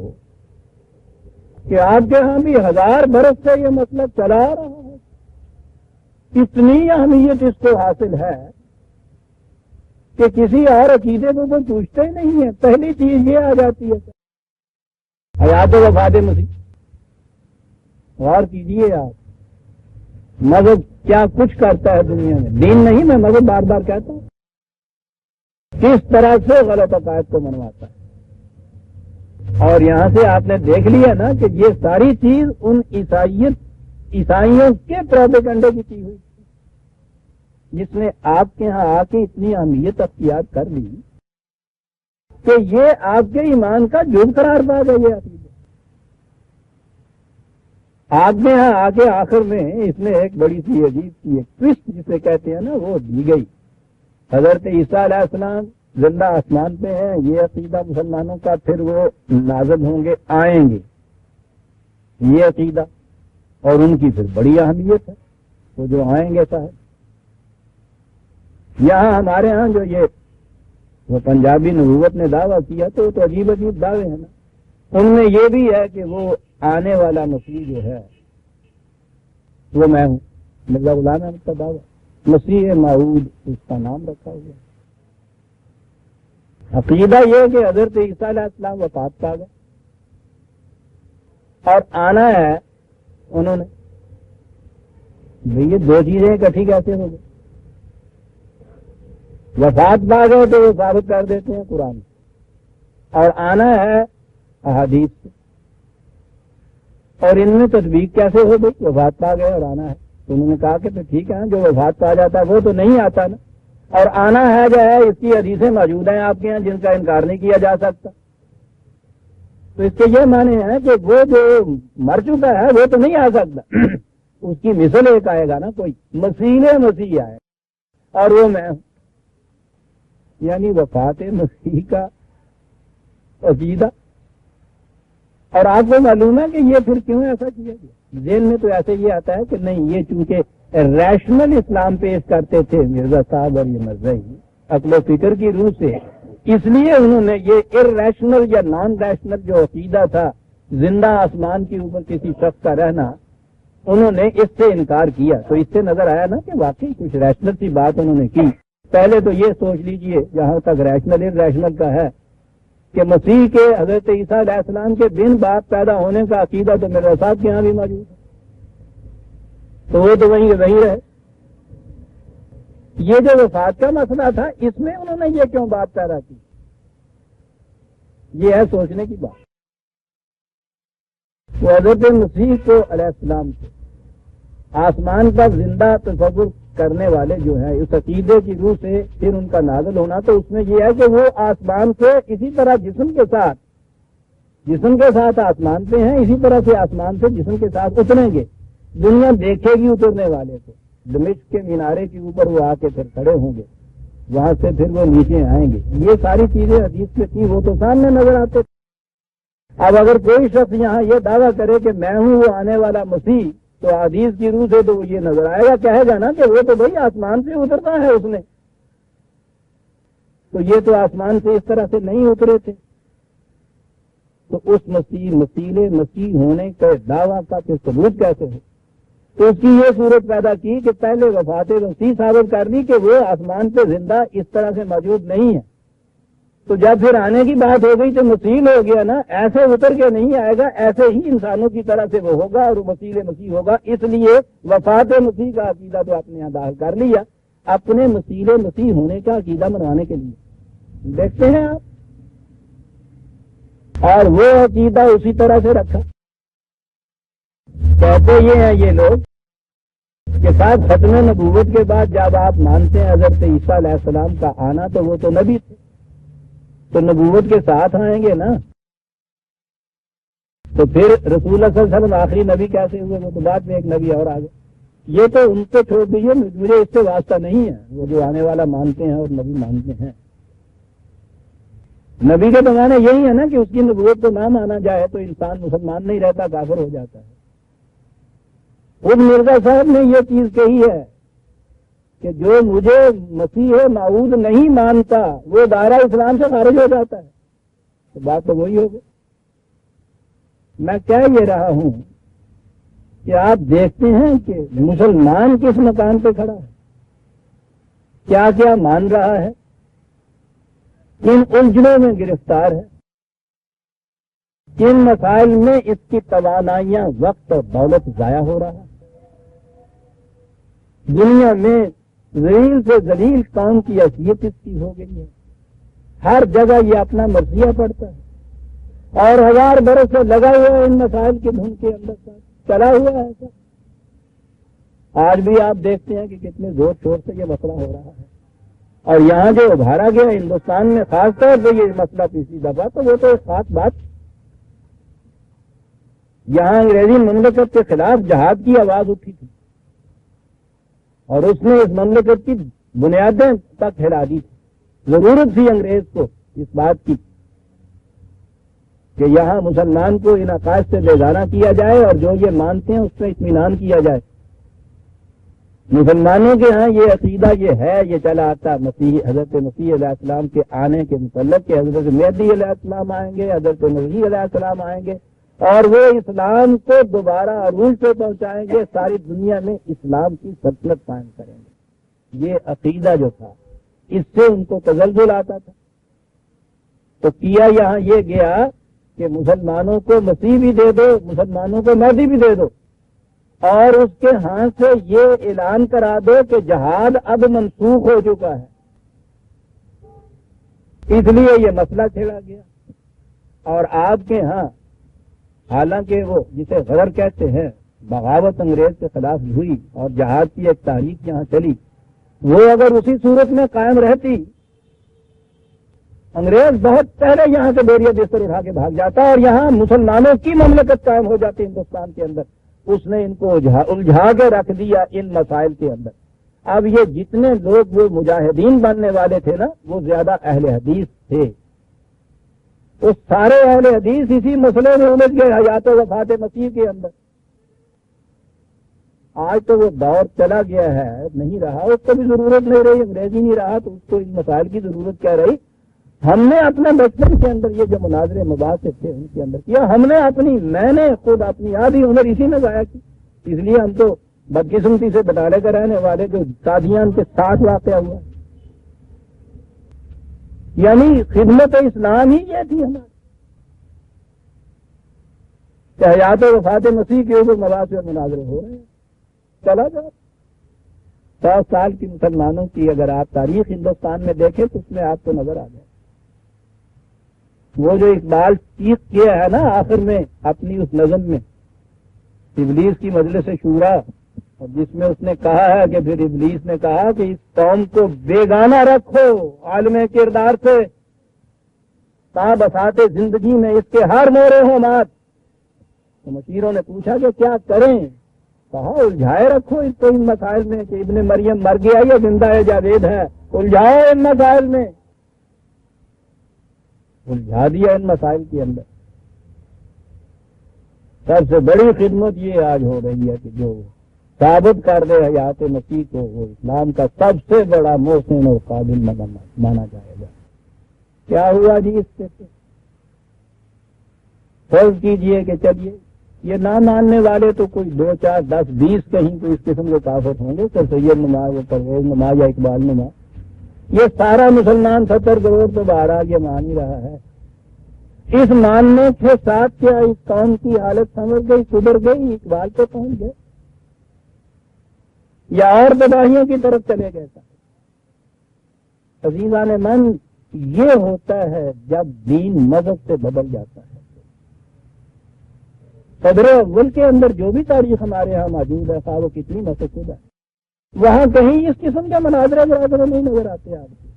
کہ آپ کے ہاں بھی 1000 برس سے یہ مسئلہ چلا آ رہا ہے. اتنی اہمیت اس کو حاصل ہے کہ کسی اور عقیدے کو کوئی پوچھتے ہی نہیں ہے. پہلی چیز یہ آ جاتی ہے حیات و وفات مسیح. غور کیجیے آپ، مذہب کیا کچھ کرتا ہے دنیا میں. دین نہیں، میں مذہب بار بار کہتا ہوں، کس طرح سے غلط عقائد کو منواتا ہے. اور یہاں سے آپ نے دیکھ لیا نا کہ یہ ساری چیز ان عیسائیوں کے پروپیگنڈے کی کی ہوئی، جس نے آپ کے ہاں آ کے اتنی اہمیت اختیار کر لی کہ یہ آپ کے ایمان کا جز قرار پا گیا. یہ عقیدہ آپ کے ہاں آ کے آخر میں اس نے ایک بڑی سی عجیب سی ایک ٹوسٹ جسے کہتے ہیں نا وہ دی گئی. حضرت عیسیٰ علیہ السلام زندہ آسمان پہ ہیں، یہ عقیدہ مسلمانوں کا. پھر وہ نازل ہوں گے، آئیں گے، یہ عقیدہ. اور ان کی پھر بڑی اہمیت ہے وہ جو آئیں گے صاحب. یہاں ہمارے ہاں جو یہ وہ پنجابی نبوت نے دعویٰ کیا تو وہ تو عجیب عجیب دعوے ہیں نا. ان میں یہ بھی ہے کہ وہ آنے والا مسیح جو ہے وہ میں ہوں، مرزا غلام احمد کا دعویٰ. مسیح موعود اس کا نام رکھا ہوا ہے۔ عقیدہ یہ کہ حضرت عیسیٰ علیہ السلام وفات پا گئے اور آنا ہے انہوں نے، بھئی یہ دو چیزیں اکٹھی کیسے ہو گئی؟ وفات پا گئے تو وہ ثابت کر دیتے ہیں قرآن سے، اور آنا ہے احادیث سے، اور ان میں تطبیق کیسے ہو گئی؟ وفات پا گئے اور آنا ہے، تو انہوں نے کہا کہ ٹھیک ہے جو وفات پا جاتا ہے وہ تو نہیں آتا نا، اور آنا ہے جو ہے اس کی حدیثیں موجود ہیں آپ کے یہاں جن کا انکار نہیں کیا جا سکتا، تو اس کے یہ معنی ہے کہ وہ جو مر چکا ہے وہ تو نہیں آ سکتا، اس کی مثل ایک آئے گا نا کوئی، مسیح آئے اور وہ میں ہوں، یعنی وفات مسیح کا عقیدہ۔ اور آپ کو معلوم ہے کہ یہ پھر کیوں ایسا کیا گیا؟ ذہن میں تو ایسے یہ آتا ہے کہ نہیں یہ چونکہ ریشنل اسلام پیش کرتے تھے مرزا صاحب اور یہ مرزا ہی عقل و فکر کی روح سے، اس لیے انہوں نے یہ ارریشنل یا نان ریشنل جو عقیدہ تھا زندہ آسمان کے اوپر کسی شخص کا رہنا، انہوں نے اس سے انکار کیا۔ تو اس سے نظر آیا نا کہ واقعی کچھ ریشنل سی بات انہوں نے کی۔ پہلے تو یہ سوچ لیجئے جہاں تک ریشنل ارریشنل کا ہے کہ مسیح کے حضرت عیسیٰ علیہ السلام کے بن باپ پیدا ہونے کا عقیدہ تو میرے صاحب کے یہاں بھی موجود ہے، تو وہ تو وہیں رہے۔ یہ جو وفات کا مسئلہ تھا اس میں انہوں نے یہ کیوں بات پیدا کی؟ یہ ہے سوچنے کی بات۔ وہ حضرت مسیح کو علیہ السلام کو آسمان کا زندہ تصور کرنے والے جو ہیں اس عقیدے کی روح سے پھر ان کا نازل ہونا، تو اس میں یہ ہے کہ وہ آسمان سے اسی طرح جسم کے ساتھ آسمان پہ ہیں، اسی طرح سے آسمان سے جسم کے ساتھ اتریں گے۔ دنیا دیکھے گی اترنے والے کو، دمشق کے مینارے کے اوپر وہ آ کے پھر کھڑے ہوں گے، وہاں سے پھر وہ نیچے آئیں گے۔ یہ ساری چیزیں حدیث میں تھی، وہ تو سامنے نظر آتے تھے۔ اب اگر کوئی شخص یہاں یہ دعویٰ کرے کہ میں ہوں وہ آنے والا مسیح، تو حدیث کی روح سے تو یہ نظر آئے گا، کہے گا نا کہ وہ تو بھائی آسمان سے اترتا ہے اس نے، تو یہ تو آسمان سے اس طرح سے نہیں اترے تھے۔ تو اس مسیح ہونے کے دعویٰ کا پھر ثبوت کیسے ہو؟ تو اس کی یہ صورت پیدا کی کہ پہلے وفات مسیح ثابت کر لی کہ وہ آسمان پہ زندہ اس طرح سے موجود نہیں ہے، تو جب پھر آنے کی بات ہو گئی تو مسیح ہو گیا نا، ایسے اتر کے نہیں آئے گا، ایسے ہی انسانوں کی طرح سے وہ ہوگا اور وہ مسیح ہوگا۔ اس لیے وفات مسیح کا عقیدہ تو آپ نے یہاں داخل کر لیا اپنے مسیح ہونے کا عقیدہ منوانے کے لیے، دیکھتے ہیں آپ، اور وہ عقیدہ اسی طرح سے رکھا۔ کہتے یہ ہیں یہ لوگ کہ ساتھ ختم نبوت کے بعد جب آپ مانتے ہیں حضرت عیسیٰ علیہ السلام کا آنا، تو وہ تو نبی تھے، تو نبوت کے ساتھ آئیں گے نا، تو پھر رسول اللہ صلی اللہ علیہ وسلم آخری نبی کیسے ہوئے؟ وہ تو بعد میں ایک نبی اور آ گئے۔ یہ تو ان کو چھوڑ دیجیے، مجھے اس سے واسطہ نہیں ہے، وہ جو آنے والا مانتے ہیں اور نبی مانتے ہیں۔ نبی کے بمانے یہی ہے نا کہ اس کی نبوت کو نہ مانا جائے تو انسان مسلمان نہیں رہتا، کافر ہو جاتا ہے۔ خود مرزا صاحب نے یہ چیز کہی ہے کہ جو مجھے مسیح موعود نہیں مانتا وہ دائرہ اسلام سے خارج ہو جاتا ہے، تو بات تو وہی ہوگی۔ میں کہہ یہ رہا ہوں کہ آپ دیکھتے ہیں کہ مسلمان کس مکان پہ کھڑا ہے، کیا کیا مان رہا ہے، کن الجھنوں میں گرفتار ہے، کن مسائل میں اس کی توانائیاں وقت اور دولت ضائع ہو رہا ہے۔ دنیا میں ذلیل سے ذلیل قوم کی حیثیت اس کی ہو گئی ہے، ہر جگہ یہ اپنا مرثیہ پڑتا ہے، اور 1000 برس سے لگا ہوا ہے ان مسائل کے دھن کے اندر چلا ہوا ہے ایسا۔ آج بھی آپ دیکھتے ہیں کہ کتنے زور شور سے یہ مسئلہ ہو رہا ہے، اور یہاں جو ابھارا گیا ہندوستان میں خاص طور پہ یہ مسئلہ پچھلی دفعہ، تو وہ تو ایک خاص بات، یہاں انگریزی مملکت کے خلاف جہاد کی آواز اٹھی تھی، اور اس نے اس مملکت کی بنیادیں تک ہلا دی تھی۔ ضرورت تھی انگریز کو اس بات کی کہ یہاں مسلمان کو ان عقائد سے بیگانہ کیا جائے اور جو یہ مانتے ہیں اس پہ اطمینان کیا جائے۔ مسلمانوں کے ہاں یہ عقیدہ یہ ہے، یہ چلا آتا حضرت مسیح علیہ السلام کے آنے کے متعلق کہ حضرت مہدی علیہ السلام آئیں گے، حضرت مسیح علیہ السلام آئیں گے اور وہ اسلام کو دوبارہ عروج پہ پہنچائیں گے، ساری دنیا میں اسلام کی سلطنت قائم کریں گے۔ یہ عقیدہ جو تھا اس سے ان کو تزلزل آتا تھا، تو کیا یہاں یہ گیا کہ مسلمانوں کو مسیح بھی دے دو، مسلمانوں کو مہدی بھی دے دو، اور اس کے ہاتھ سے یہ اعلان کرا دو کہ جہاد اب منسوخ ہو چکا ہے۔ اس لیے یہ مسئلہ چھیڑا گیا۔ اور آپ کے ہاں حالانکہ وہ جسے غدر کہتے ہیں بغاوت انگریز کے خلاف ہوئی اور جہاد کی ایک تاریخ یہاں چلی، وہ اگر اسی صورت میں قائم رہتی، انگریز بہت پہلے یہاں سے بیڑیا بستر اٹھا کے بھاگ جاتا اور یہاں مسلمانوں کی مملکت قائم ہو جاتی ہندوستان کے اندر۔ اس نے ان کو الجھا کے رکھ دیا ان مسائل کے اندر۔ اب یہ جتنے لوگ وہ مجاہدین بننے والے تھے نا، وہ زیادہ اہل حدیث تھے، وہ سارے اہل حدیث اسی مسئلے میں الجھ گئے حیات و وفات مسیح کے اندر۔ آج تو وہ دور چلا گیا ہے، نہیں رہا، اس کو بھی ضرورت نہیں رہی، انگریزی نہیں رہا تو اس کو ان مسائل کی ضرورت کیا رہی۔ ہم نے اپنے بچپن کے اندر یہ جو مناظرے مباحث تھے ان کے اندر کیا، ہم نے میں نے خود اپنی آدھی عمر اسی میں ضائع کی۔ اس لیے ہم تو بدقسمتی سے بٹالے کے رہنے والے جو قادیان کے ساتھ واقع ہوا، یعنی خدمت اسلام ہی یہ تھی ہماری کہ حیات و وفات مسیح کے اوپر مباحث اور مناظرے ہو رہے ہیں۔ چلا جاؤ 100 سال کی مسلمانوں کی اگر آپ تاریخ ہندوستان میں دیکھیں تو اس میں آپ کو نظر آ جائے۔ وہ جو اقبال چیخ کیا ہے نا آخر میں اپنی اس نظم میں ابلیس کی مجلس شورا، اور جس میں اس نے کہا ہے کہ پھر ابلیس نے کہا کہ اس قوم کو بیگانہ رکھو عالم کردار سے، تا بساتے زندگی میں اس کے ہر مورے ہو مات۔ تو مشیروں نے پوچھا کہ کیا کریں؟ کہا الجھائے رکھو اس کو ان مسائل میں کہ ابن مریم مر گیا یا زندہ ہے جاوید ہے، الجھاؤ ان مسائل میں، الجھا دیا ان مسائل کے اندر۔ سب سے بڑی خدمت یہ آج ہو رہی ہے کہ جو ثابت کر دے حیات مسیح کو، وہ اسلام کا سب سے بڑا محسن اور قابل مانا جائے گا۔ کیا ہوا جی اس سے؟ فرض کیجئے کہ چلیے یہ نہ ماننے والے تو کوئی 2 4 10 20 کہیں تو اس قسم کے کافر ہوں گے، سر سید نما، وہ پرویز نما یا اقبال نما، یہ سارا مسلمان 70 کروڑ تو بہرحال یہ مان ہی رہا ہے۔ اس ماننے کے ساتھ کیا اس قوم کی حالت سمجھ گئی، سدھر گئی، اقبال پہ پہنچ گئے یا اور تباہیوں کی طرف چلے گئے؟ عزیزان من، یہ ہوتا ہے جب دین مذہب سے بدل جاتا ہے۔ صدر اول کے اندر جو بھی تاریخ ہمارے یہاں موجود ہے، خواہ وہ کتنی مسجد ہے، وہاں کہیں اس قسم کا مناظرہ برابر نہیں نظر آتے آپ کو۔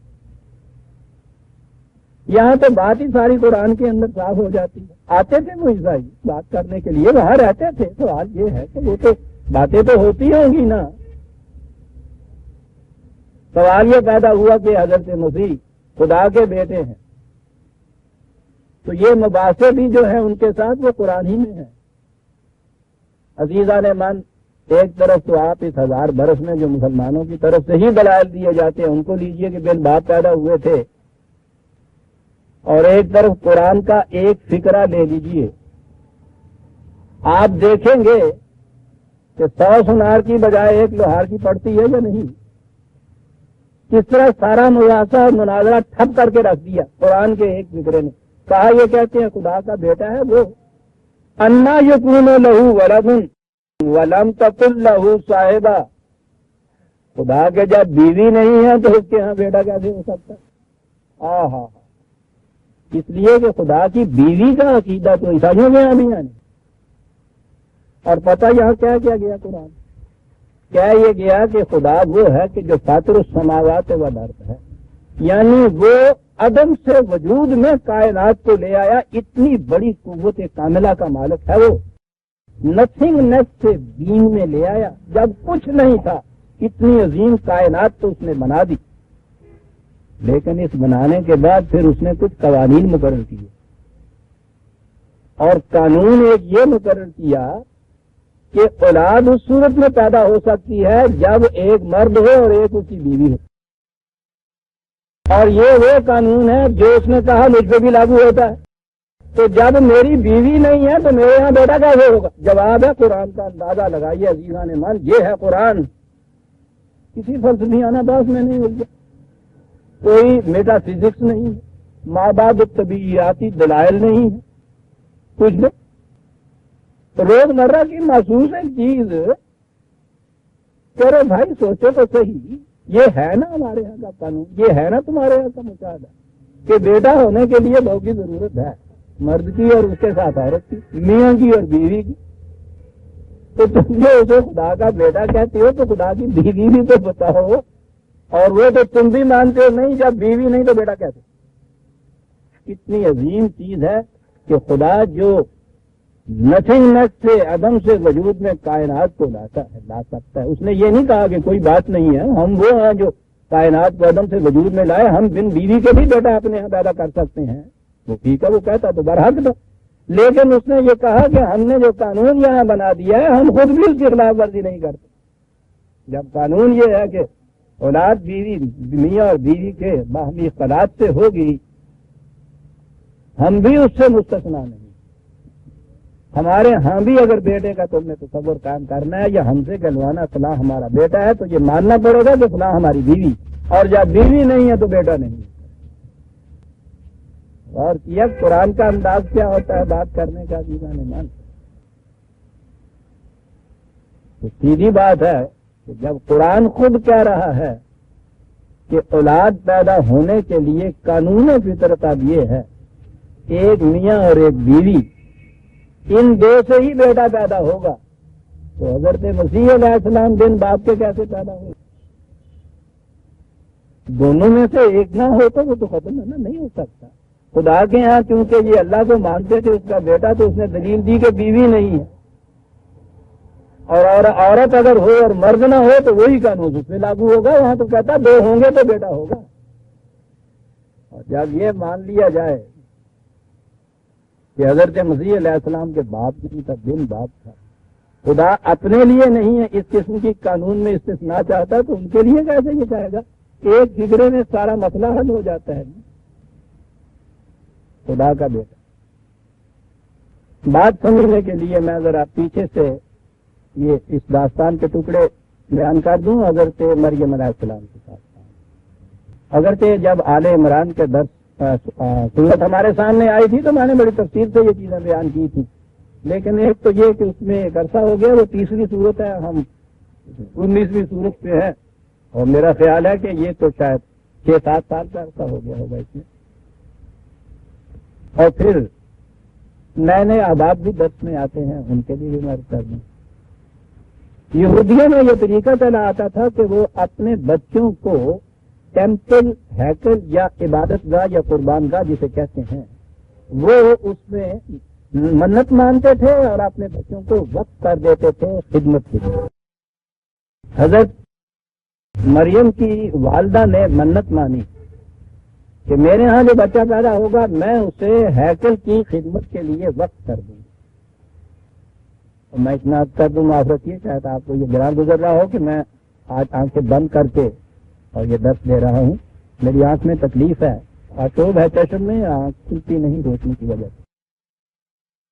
یہاں تو بات ہی ساری قرآن کے اندر صاف ہو جاتی ہے۔ آتے تھے وہ عیسائی بات کرنے کے لیے، وہاں رہتے تھے، سوال یہ ہے کہ وہ تو باتیں تو ہوتی ہوں گی نا۔ سوال یہ پیدا ہوا کہ حضرت مسیح خدا کے بیٹے ہیں، تو یہ مباحثے بھی جو ہیں ان کے ساتھ وہ قرآن ہی میں ہیں۔ عزیزان من، ایک طرف تو آپ اس 1000 برس میں جو مسلمانوں کی طرف سے ہی دلائل دیے جاتے ہیں ان کو لیجئے کہ بل باپ پیدا ہوئے تھے، اور ایک طرف قرآن کا ایک فقرہ لے لیجئے، آپ دیکھیں گے کہ 100 سونار کی بجائے 1 لوہار کی پڑتی ہے یا نہیں۔ کس طرح سارا مباحثہ اور مناظرہ ٹھپ کر کے رکھ دیا قرآن کے ایک فقرے نے۔ کہا یہ کہتے ہیں خدا کا بیٹا ہے وہ، انا یکون لہ ولد ولم تکن لہ صاحبہ، خدا کے جب بیوی نہیں ہے تو اس کے ہاں بیٹا کیسے ہو سکتا ہے؟ اس لیے کہ خدا کی بیوی کا عقیدہ تو عیسائیوں کے یہاں بھی ہے۔ اور پتہ یہاں کیا کیا گیا قرآن؟ کیا یہ گیا کہ خدا وہ ہے کہ جو فاطر السماوات والارض ہے، یعنی وہ عدم سے وجود میں کائنات کو لے آیا، اتنی بڑی قوت کاملہ کا مالک ہے وہ، نتھنگ نیس سے بینگ میں لے آیا، جب کچھ نہیں تھا اتنی عظیم کائنات تو اس نے بنا دی۔ لیکن اس بنانے کے بعد پھر اس نے کچھ قوانین مقرر کیے، اور قانون ایک یہ مقرر کیا کہ اولاد اس صورت میں پیدا ہو سکتی ہے جب ایک مرد ہو اور ایک اس کی بیوی ہو، اور یہ وہ قانون ہے جو اس نے کہا مجھ پہ بھی لاگو ہوتا ہے۔ تو جب میری بیوی نہیں ہے تو میرے یہاں بیٹا کیسے ہوگا؟ جواب ہے قرآن کا، اندازہ لگائیے عزیزان من، یہ ہے قرآن۔ کسی فلسفیانہ بحث میں نہیں الجھا، کوئی میٹا فزکس نہیں ہے، مابعد الطبیعیاتی دلائل نہیں ہے، کچھ نہیں. روز مرہ کی محسوس ایک چیز کرو بھائی، سوچو تو صحیح، یہ ہے نا ہمارے یہاں کا قانون، یہ ہے نا تمہارے یہاں کا مشاہدہ کہ بیٹا ہونے کے لیے بہو کی ضرورت ہے، مرد کی اور اس کے ساتھ عورت کی، میاں کی اور بیوی کی. تو تم جو اسے خدا کا بیٹا کہتے ہو تو خدا کی بیوی بھی تو بتاؤ، اور وہ تو تم بھی مانتے ہو نہیں، جب بیوی نہیں تو بیٹا کہتے. کتنی عظیم چیز ہے کہ خدا جو نتھنگنیس سے، عدم سے وجود میں کائنات کو لا سکتا ہے. اس نے یہ نہیں کہا کہ کوئی بات نہیں ہے، ہم وہ ہیں جو کائنات کو عدم سے وجود میں لائے، ہم بن بیوی کے بھی بیٹا اپنے یہاں پیدا کر سکتے ہیں. وہ ٹھیک ہے، وہ کہتا تو برحق تھا، لیکن اس نے یہ کہا کہ ہم نے جو قانون یہاں بنا دیا ہے ہم خود بھی اس کی خلاف ورزی نہیں کرتے. جب قانون یہ ہے کہ اولاد بیوی، میاں اور بیوی کے باہمی اختلاط سے ہوگی، ہم بھی اس سے مستثنا نہیں. ہمارے ہاں بھی اگر بیٹے کا تم نے تصور قائم کرنا ہے یا ہم سے کہلوانا فلاں ہمارا بیٹا ہے، تو یہ ماننا پڑے گا کہ فلاں ہماری بیوی، اور جب بیوی نہیں ہے تو بیٹا نہیں. اور یہ قرآن کا انداز کیا ہوتا ہے بات کرنے کا، نے مان. تو سیدھی بات ہے کہ جب قرآن خود کہہ رہا ہے کہ اولاد پیدا ہونے کے لیے قانون فطرت اب یہ ہے ایک میاں اور ایک بیوی، ان دو سے ہی بیٹا پیدا ہوگا، تو حضرت مسیح علیہ السلام بن باپ کے کیسے پیدا ہوگا؟ دونوں میں سے ایک نہ ہو تو وہ تو ختم ہے نا، نہیں ہو سکتا. خدا کے ہاں چونکہ یہ اللہ کو مانتے تھے، اس کا بیٹا، تو اس نے دلیل دی کہ بیوی نہیں ہے، اور عورت اگر ہو اور مرد نہ ہو تو وہی قانون اس پہ لاگو ہوگا. وہاں تو کہتا دو ہوں گے تو بیٹا ہوگا. اور جب یہ مان لیا جائے کہ حضرت مسیح علیہ السلام کے باپ نہیں تھا، بن باپ تھا، خدا اپنے لیے نہیں ہے، اس قسم کی قانون میں استثناء چاہتا تو ان کے لیے کیسے یہ چاہے گا؟ ایک جگرے میں سارا مسئلہ حل ہو جاتا ہے. خدا کا بیٹا. بات سمجھنے کے لیے میں ذرا پیچھے سے یہ اس داستان کے ٹکڑے بیان کر دوں. حضرت مریم علیہ السلام کے ساتھ اگرچہ جب آل عمران کے درس صورت ہمارے سامنے آئی تھی تو میں نے بڑی تفصیل سے یہ چیزیں بیان کی تھی، لیکن ایک تو یہ کہ اس میں ایک عرصہ ہو گیا، وہ تیسری صورت ہے، ہم 19ویں صورت پہ ہے، اور میرا خیال ہے کہ یہ تو شاید 6-7 سال کا عرصہ ہو گیا ہوگا اس میں. اور پھر نئے نئے آداب بھی درس میں آتے ہیں، ان کے لیے بھی میں عرض کر دوں. یہودیوں میں یہ طریقہ چلا آتا تھا کہ وہ اپنے بچوں کو ٹیمپل، ہیکل یا عبادت گاہ یا قربان گاہ جسے کہتے ہیں، وہ اس میں منت مانتے تھے اور اپنے بچوں کو وقف کر دیتے تھے خدمت کے لیے. حضرت مریم کی والدہ نے منت مانی کہ میرے ہاں جو بچہ پیدا ہوگا میں اسے ہیکل کی خدمت کے لیے وقف کر دوں. میں اتنا کر دوں، معاف رکھیے، شاید آپ کو یہ گران گزر رہا ہو کہ میں آج آنکھیں بند کر کے اور یہ درس دے رہا ہوں. میری آنکھ میں تکلیف ہے، آٹوب ہے چشم میں، آنکھ کھلتی نہیں روشنی کی وجہ سے.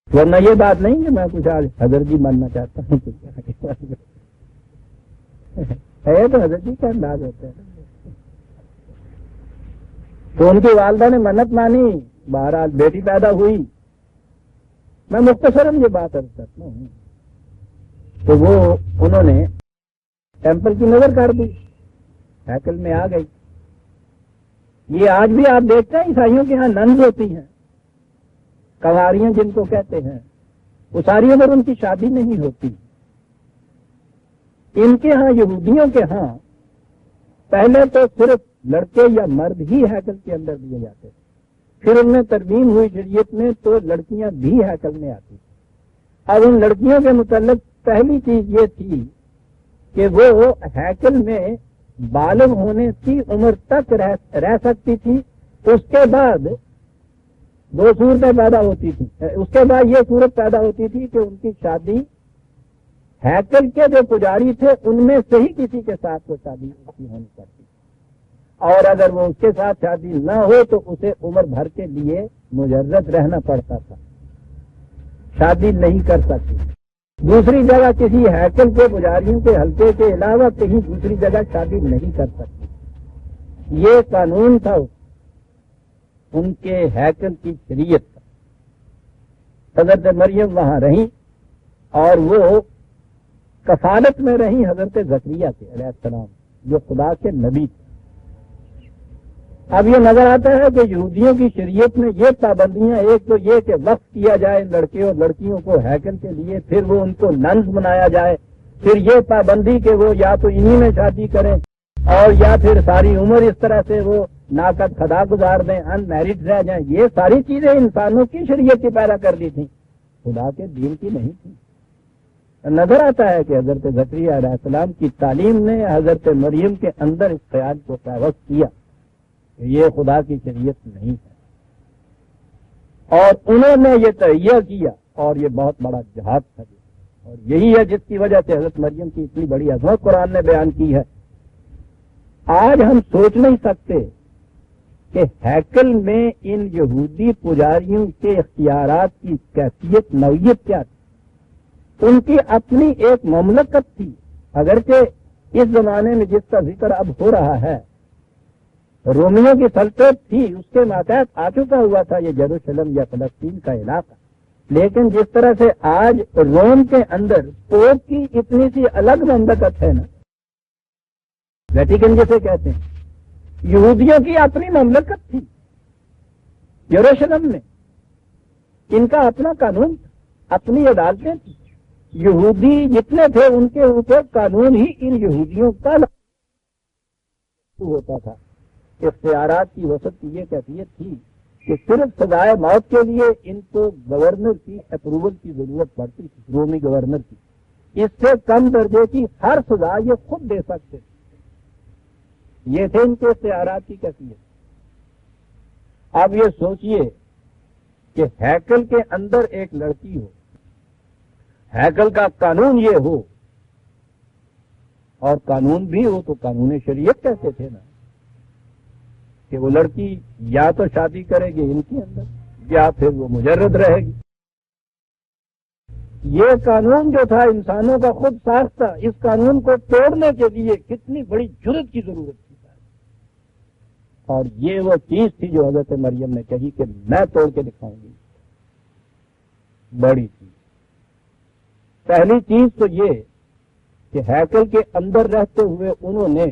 ورنہ یہ بات نہیں کہ میں کچھ آج حضرت جی ماننا چاہتا ہوں، ہے تو حضرت جی کا انداز ہوتا ہے. تو ان کی والدہ نے منت مانی، بہرحال بیٹی پیدا ہوئی. میں مختصراً یہ بات عرض کرتا ہوں. تو وہ انہوں نے ٹیمپل کی نظر کر دی، ہیکل میں آ گئی. یہ آج بھی آپ دیکھتے ہیں عیسائیوں کے ہاں ننز ہوتی ہیں، کنواریاں جن کو کہتے ہیں، وہ ساری عمر ان کی شادی نہیں ہوتی. ان کے ہاں، یہودیوں کے ہاں، پہلے تو صرف لڑکے یا مرد ہی ہیکل کے اندر دیے جاتے تھے، پھر ان میں ترمیم ہوئی شریعت میں تو لڑکیاں بھی ہیکل میں آتی. اب ان لڑکیوں کے متعلق پہلی چیز یہ تھی کہ وہ ہیکل میں بالغ ہونے کی عمر تک رہ سکتی تھی. اس کے بعد دو صورتیں پیدا ہوتی تھی. اس کے بعد یہ صورت پیدا ہوتی تھی کہ ان کی شادی ہیکل کے جو پجاری تھے ان میں سے ہی کسی کے ساتھ وہ شادی ہونی پڑتی، اور اگر وہ اس کے ساتھ شادی نہ ہو تو اسے عمر بھر کے لیے مجرد رہنا پڑتا تھا، شادی نہیں کر سکتی. دوسری جگہ کسی ہیکل کے پجاریوں کے حلقے کے علاوہ کہیں دوسری جگہ شادی نہیں کر سکتی. یہ قانون تھا ان کے ہیکل کی شریعت کا. حضرت مریم وہاں رہیں اور وہ کفالت میں رہیں حضرت زکریا کے علیہ السلام جو خدا کے نبی تھے. اب یہ نظر آتا ہے کہ یہودیوں کی شریعت میں یہ پابندیاں، ایک تو یہ کہ وقف کیا جائے لڑکے اور لڑکیوں کو ہیکل کے لیے، پھر وہ ان کو ننز بنایا جائے، پھر یہ پابندی کہ وہ یا تو انہی میں شادی کریں اور یا پھر ساری عمر اس طرح سے وہ ناقد خدا گزار دیں، ان میرڈ رہ جائیں. یہ ساری چیزیں انسانوں کی شریعت کی پیدا کر دی تھیں، خدا کے دین کی نہیں تھی. نظر آتا ہے کہ حضرت زکریا علیہ السلام کی تعلیم نے حضرت مریم کے اندر اس خیال کو پیوست کیا کہ یہ خدا کی شریعت نہیں ہے، اور انہوں نے یہ تہیہ کیا، اور یہ بہت بڑا جہاد تھا. اور یہی ہے جس کی وجہ سے حضرت مریم کی اتنی بڑی عظمت قرآن نے بیان کی ہے. آج ہم سوچ نہیں سکتے کہ ہیکل میں ان یہودی پجاریوں کے اختیارات کی کیفیت نوعیت کیا تھی. ان کی اپنی ایک مملکت تھی، اگرچہ اس زمانے میں جس کا ذکر اب ہو رہا ہے رومیوں کی سلطنت تھی، اس کے ماتحت آ چکا ہوا تھا یہ یروشلم یا فلسطین کا علاقہ، لیکن جس طرح سے آج روم کے اندر پوپ کی اتنی سی الگ مملکت ہے نا، ویٹیکن جسے کہتے ہیں، یہودیوں کی اپنی مملکت تھی یروشلم میں، ان کا اپنا قانون تھا، اپنی عدالتیں تھیں. یہودی جتنے تھے ان کے اوپر قانون ہی ان یہودیوں کا ہوتا تھا. اختیارات کی وسعت کی یہ کیفیت تھی کہ صرف سزائے موت کے لیے ان کو گورنر کی اپروول کی ضرورت پڑتی تھی، رومی گورنر کی. اس سے کم درجے کی ہر سزا یہ خود دے سکتے تھے. یہ تھے ان کے اختیارات کی کیفیت. اب یہ سوچئے کہ ہیکل کے اندر ایک لڑکی ہو، ہیکل کا قانون یہ ہو، اور قانون بھی ہو تو قانون شریعت کہتے تھے نا، کہ وہ لڑکی یا تو شادی کرے گی ان کے اندر یا پھر وہ مجرد رہے گی. یہ قانون جو تھا انسانوں کا خود ساختہ، اس قانون کو توڑنے کے لیے کتنی بڑی جرأت کی ضرورت تھی. اور یہ وہ چیز تھی جو حضرت مریم نے کہی کہ میں توڑ کے دکھاؤں گی. بڑی چیز، پہلی چیز تو یہ کہ ہیکل کے اندر رہتے ہوئے انہوں نے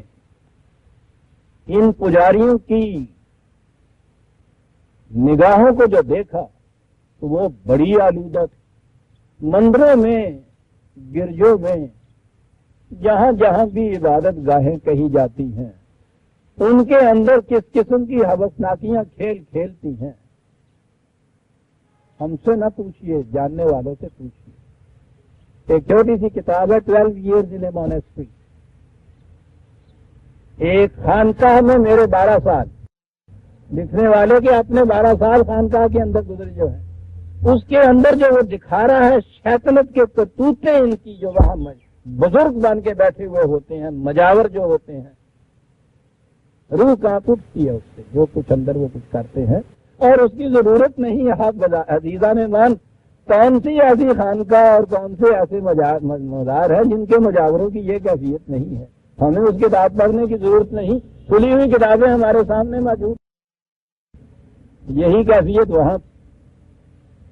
ان پجاریوں کی نگاہوں کو جو دیکھا تو وہ بڑی آلودہ تھی. مندروں میں، گرجوں میں، جہاں جہاں بھی عبادت گاہیں کہی جاتی ہیں، ان کے اندر کس قسم کی ہوسناکیاں کھیل کھیلتی ہیں. ہم سے نہ پوچھئے، جاننے والوں سے پوچھئے. ایک چھوٹی سی کتاب ہے 12 years in a monastery. ایک خانقاہ میں میرے 12 سال، لکھنے والے کے اپنے 12 سال خانقاہ کے اندر گزرے جو ہیں، اس کے اندر جو وہ دکھا رہا ہے شیطنت کے کرتوتے ان کی، جو وہاں بزرگ بن کے بیٹھے ہوئے ہوتے ہیں، مجاور جو ہوتے ہیں، روح کانپ اٹھتی ہے اس سے. جو کچھ اندر وہ کچھ کرتے ہیں، اور اس کی ضرورت نہیں ہے. عزیزان مان، کون سی ایسی خانقاہ اور کون سے ایسے مزار ہیں جن کے مجاوروں کی یہ کیفیت نہیں ہے. ہمیں اس کتاب پڑھنے کی ضرورت نہیں، کھلی ہوئی کتابیں ہمارے سامنے موجود. یہی کیفیت وہاں،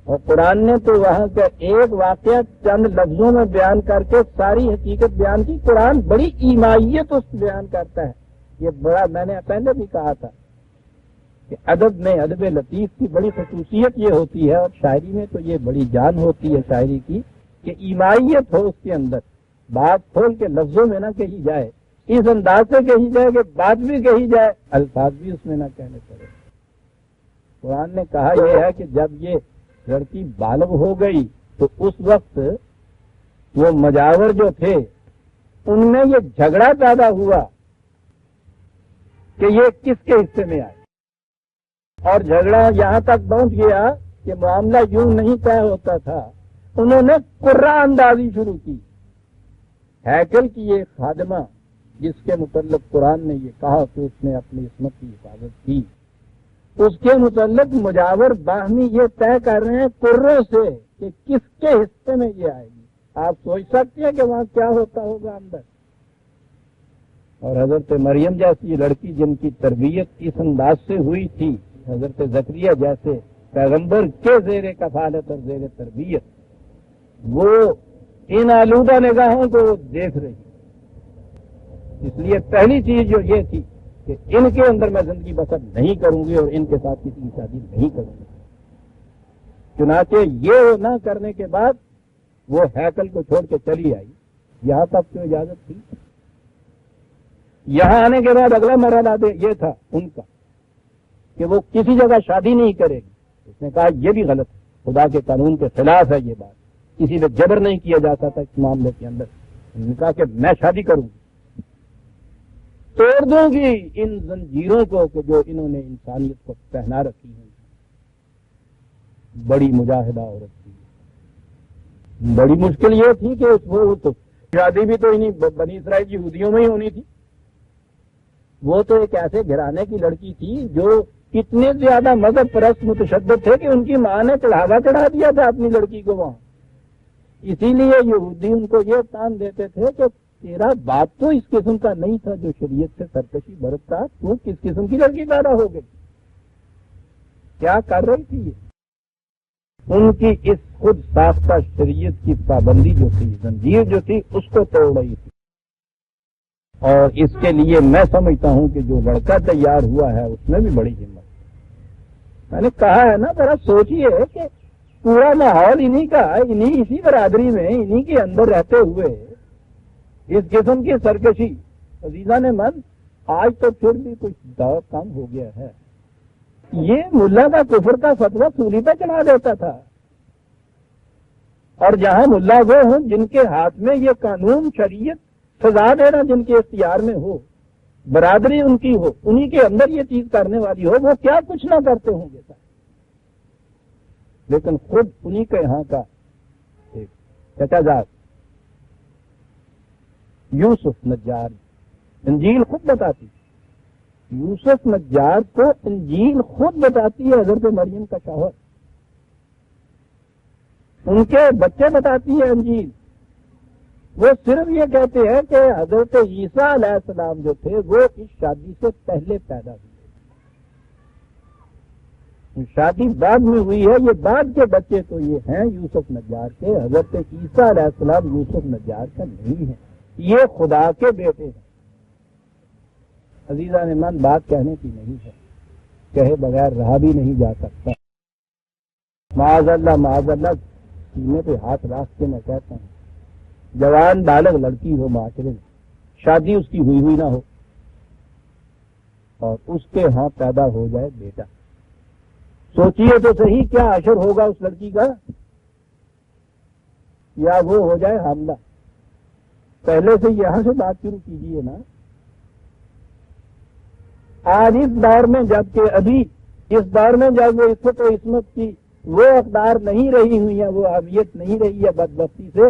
اور قرآن نے تو وہاں کا ایک واقعہ چند لفظوں میں بیان کر کے ساری حقیقت بیان کی. قرآن بڑی ایمائیت اس بیان کرتا ہے. یہ بڑا، میں نے پہلے بھی کہا تھا کہ ادب میں، ادب لطیف کی بڑی خصوصیت یہ ہوتی ہے، اور شاعری میں تو یہ بڑی جان ہوتی ہے شاعری کی، کہ ایمائیت ہو اس کے اندر. بات کھول کے لفظوں میں نہ کہی جائے، اس انداز سے کہی جائے کہ بات بھی کہی جائے، الفاظ بھی اس میں نہ کہنے پڑے. قرآن نے کہا یہ ہے کہ جب یہ لڑکی بالغ ہو گئی تو اس وقت وہ مجاور جو تھے ان میں یہ جھگڑا پیدا ہوا کہ یہ کس کے حصے میں آئے. اور جھگڑا یہاں تک پہنچ گیا کہ معاملہ یوں نہیں طے ہوتا تھا. انہوں نے قرہ اندازی شروع کی. ہیکل کی ایک خادمہ جس کے متعلق قرآن نے یہ کہا کہ اس نے اپنی عصمت کی حفاظت کی، اس کے متعلق مجاور باہمی یہ طے کر رہے ہیں قروں سے کہ کس کے حصے میں یہ آئے گی. آپ سوچ سکتے ہیں کہ وہاں کیا ہوتا ہوگا اندر. اور حضرت مریم جیسی لڑکی جن کی تربیت اس انداز سے ہوئی تھی، حضرت زکریا جیسے پیغمبر کے زیر کفالت اور زیر تربیت، وہ ان آلودہ نگاہوں کو دیکھ رہی. اس لیے پہلی چیز جو یہ تھی کہ ان کے اندر میں زندگی بسر نہیں کروں گی اور ان کے ساتھ کسی کی شادی نہیں کروں گی. چنانچہ یہ نہ کرنے کے بعد وہ ہیکل کو چھوڑ کے چلی آئی. یہاں تک تو اجازت تھی. یہاں آنے کے بعد اگلا مرحلہ یہ تھا ان کا کہ وہ کسی جگہ شادی نہیں کرے گی. اس نے کہا یہ بھی غلط ہے، خدا کے قانون کے خلاف ہے یہ بات. کسی پہ جبر نہیں کیا جا سکتا اس معاملے کے اندر. انہوں نے کہا کہ میں شادی کروں گی، توڑ دوں گی ان زنجیروں کو کہ جو انہوں نے انسانیت کو پہنا رکھی ہے. بڑی مجاہدہ عورت تھی. بڑی مشکل یہ تھی کہ وہ تو شادی بھی تو انہیں بنی اسرائیل یہودیوں میں ہی ہونی تھی. وہ تو ایک ایسے گھرانے کی لڑکی تھی جو اتنے زیادہ مذہب پرست متشدد تھے کہ ان کی ماں نے چڑھاوا چڑھا دیا تھا اپنی لڑکی کو وہاں. اسی لیے یہودی ان کو یہ تان دیتے تھے کہ تیرا باپ تو اس قسم کا نہیں تھا جو شریعت سے سرکشی برتتا، تو کس قسم کی لڑکی پیدا ہو گئی؟ کیا کر رہی تھی یہ؟ ان کی اس خود ساختہ شریعت کی پابندی جو تھی، زنجیر جو تھی، اس کو توڑ رہی تھی. اور اس کے لیے میں سمجھتا ہوں کہ جو لڑکا تیار ہوا ہے اس میں بھی بڑی ہمت. میں نے کہا ہے نا، ذرا سوچیے کہ پورا ماحول انہی کا، انہی اسی برادری میں انہی کے اندر رہتے ہوئے اس قسم کی سرکشی. عزیزان من، آج تو پھر بھی کچھ دور کم ہو گیا ہے. یہ ملا کا کفر کا فتویٰ سولی پہ چلا دیتا تھا. اور جہاں ملا وہ ہوں جن کے ہاتھ میں یہ قانون شریعت سزا دینا جن کے اختیار میں ہو، برادری ان کی ہو، انہی کے اندر یہ چیز کرنے والی ہو، وہ کیا کچھ نہ کرتے ہوں گے. لیکن خود انہی کے یہاں کا ایک چچا جات یوسف نجار، انجیل خود بتاتی، یوسف نجار کو انجیل خود بتاتی ہے حضرت مریم کا شوہر. ان کے بچے بتاتی ہے انجیل. وہ صرف یہ کہتے ہیں کہ حضرت عیسیٰ علیہ السلام جو تھے وہ اس شادی سے پہلے پیدا ہوئے. شادی بعد میں ہوئی ہے. یہ بعد کے بچے تو یہ ہیں یوسف نجار کے. حضرت عیسیٰ علیہ السلام یوسف نجار کا نہیں ہے، یہ خدا کے بیٹے ہیں. عزیزان من، بات کہنے کی نہیں ہے، کہے بغیر رہا بھی نہیں جا سکتا. معاذ اللہ سینے پہ ہاتھ رکھ کے میں کہتا ہوں، جوان بالغ لڑکی ہو معاشرے میں، شادی اس کی ہوئی نہ ہو اور اس کے ہاں پیدا ہو جائے بیٹا، سوچئے تو صحیح کیا اشر ہوگا اس لڑکی کا. یا وہ ہو جائے حاملہ. پہلے سے یہاں سے بات شروع کیجیے نا. آج اس دور میں جبکہ ابھی اس دور میں جب وہ عزت و عصمت کی وہ اقدار نہیں رہی ہوئی ہیں، وہ اہمیت نہیں رہی ہے بدبختی سے،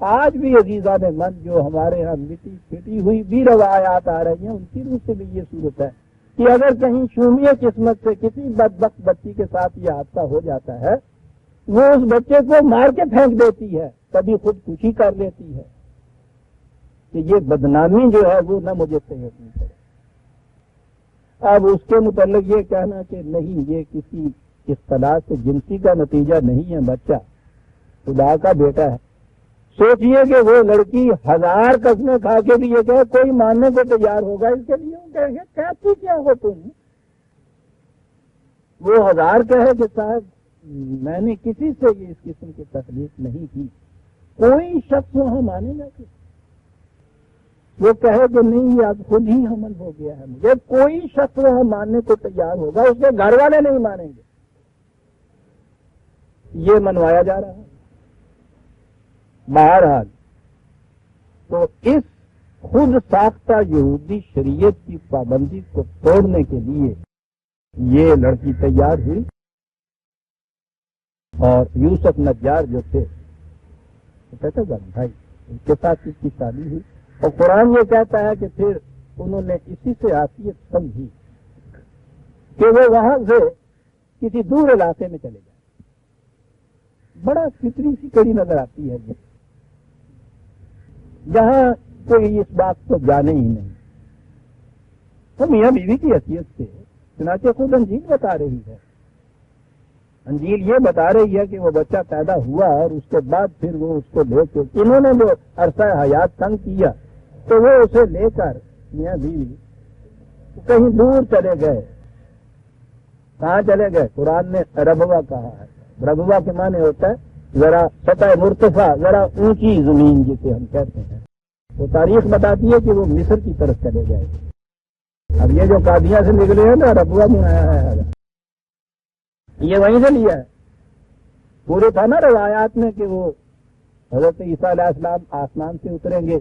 آج بھی عزیزان من جو ہمارے یہاں مٹی پھٹی ہوئی بھی روایات آ رہی ہیں، ان کی روح سے بھی یہ صورت ہے کہ اگر کہیں شومی قسمت سے کسی بدبخت بچی کے ساتھ یہ حادثہ ہو جاتا ہے، وہ اس بچے کو مار کے پھینک دیتی ہے، کبھی خودکشی کر لیتی ہے کہ یہ بدنامی جو ہے وہ نہ مجھے سہنی پڑے. اب اس کے متعلق یہ کہنا کہ نہیں یہ کسی اصطلاح سے جنسی کا نتیجہ نہیں ہے، بچہ خدا کا بیٹا ہے. سوچئے کہ وہ لڑکی 1000 قسمیں کھا کے بھی یہ کہے کوئی ماننے کو تیار ہوگا اس کے لیے، کہیں گے کہتی کیا ہو تم. وہ 1000 کہے کہ صاحب میں نے کسی سے یہ اس قسم کی تکلیف نہیں کی، کوئی شخص وہاں مانے گا کہ وہ کہے کہ نہیں یہ اب خود ہی حمل ہو گیا ہے مجھے، کوئی شخص وہاں ماننے کو تیار ہوگا، اس کے گھر والے نہیں مانیں گے. یہ منوایا جا رہا ہے. بہرحال تو اس خود ساختہ یہودی شریعت کی پابندی کو توڑنے کے لیے یہ لڑکی تیار ہوئی اور یوسف نجار جو تھے کہتے بھائی ان کے ساتھ اس کی شادی ہوئی. اور قرآن یہ کہتا ہے کہ پھر انہوں نے اسی سے حیثیت سمجھی کہ وہ وہاں سے کسی دور علاقے میں چلے جائیں. بڑا فطری سی کڑی نظر آتی ہے یہ جہاں کوئی اس بات کو جانے ہی نہیں. تو میاں بیوی کی حیثیت سے چنانچہ خود انجیل بتا رہی ہے. انجیل یہ بتا رہی ہے کہ وہ بچہ پیدا ہوا اور اس کے بعد پھر وہ اس کو لے کے انہوں نے جو عرصہ حیات تنگ کیا تو وہ اسے لے کر میاں بیوی کہیں دور چلے گئے. کہاں چلے گئے؟ قرآن نے ربوہ کہا ہے. ربوہ کے معنی ہوتا ہے ذرا سطح مرتفع، ذرا اونچی زمین جسے ہم کہتے ہیں. وہ تاریخ بتاتی ہے کہ وہ مصر کی طرف چلے گئے. اب یہ جو قادیاں سے نکلے ہیں نا ربوہ میں آیا ہے، یہ وہیں سے لیا ہے. پورے تھا نا روایات میں کہ وہ حضرت عیسیٰ علیہ السلام آسمان سے اتریں گے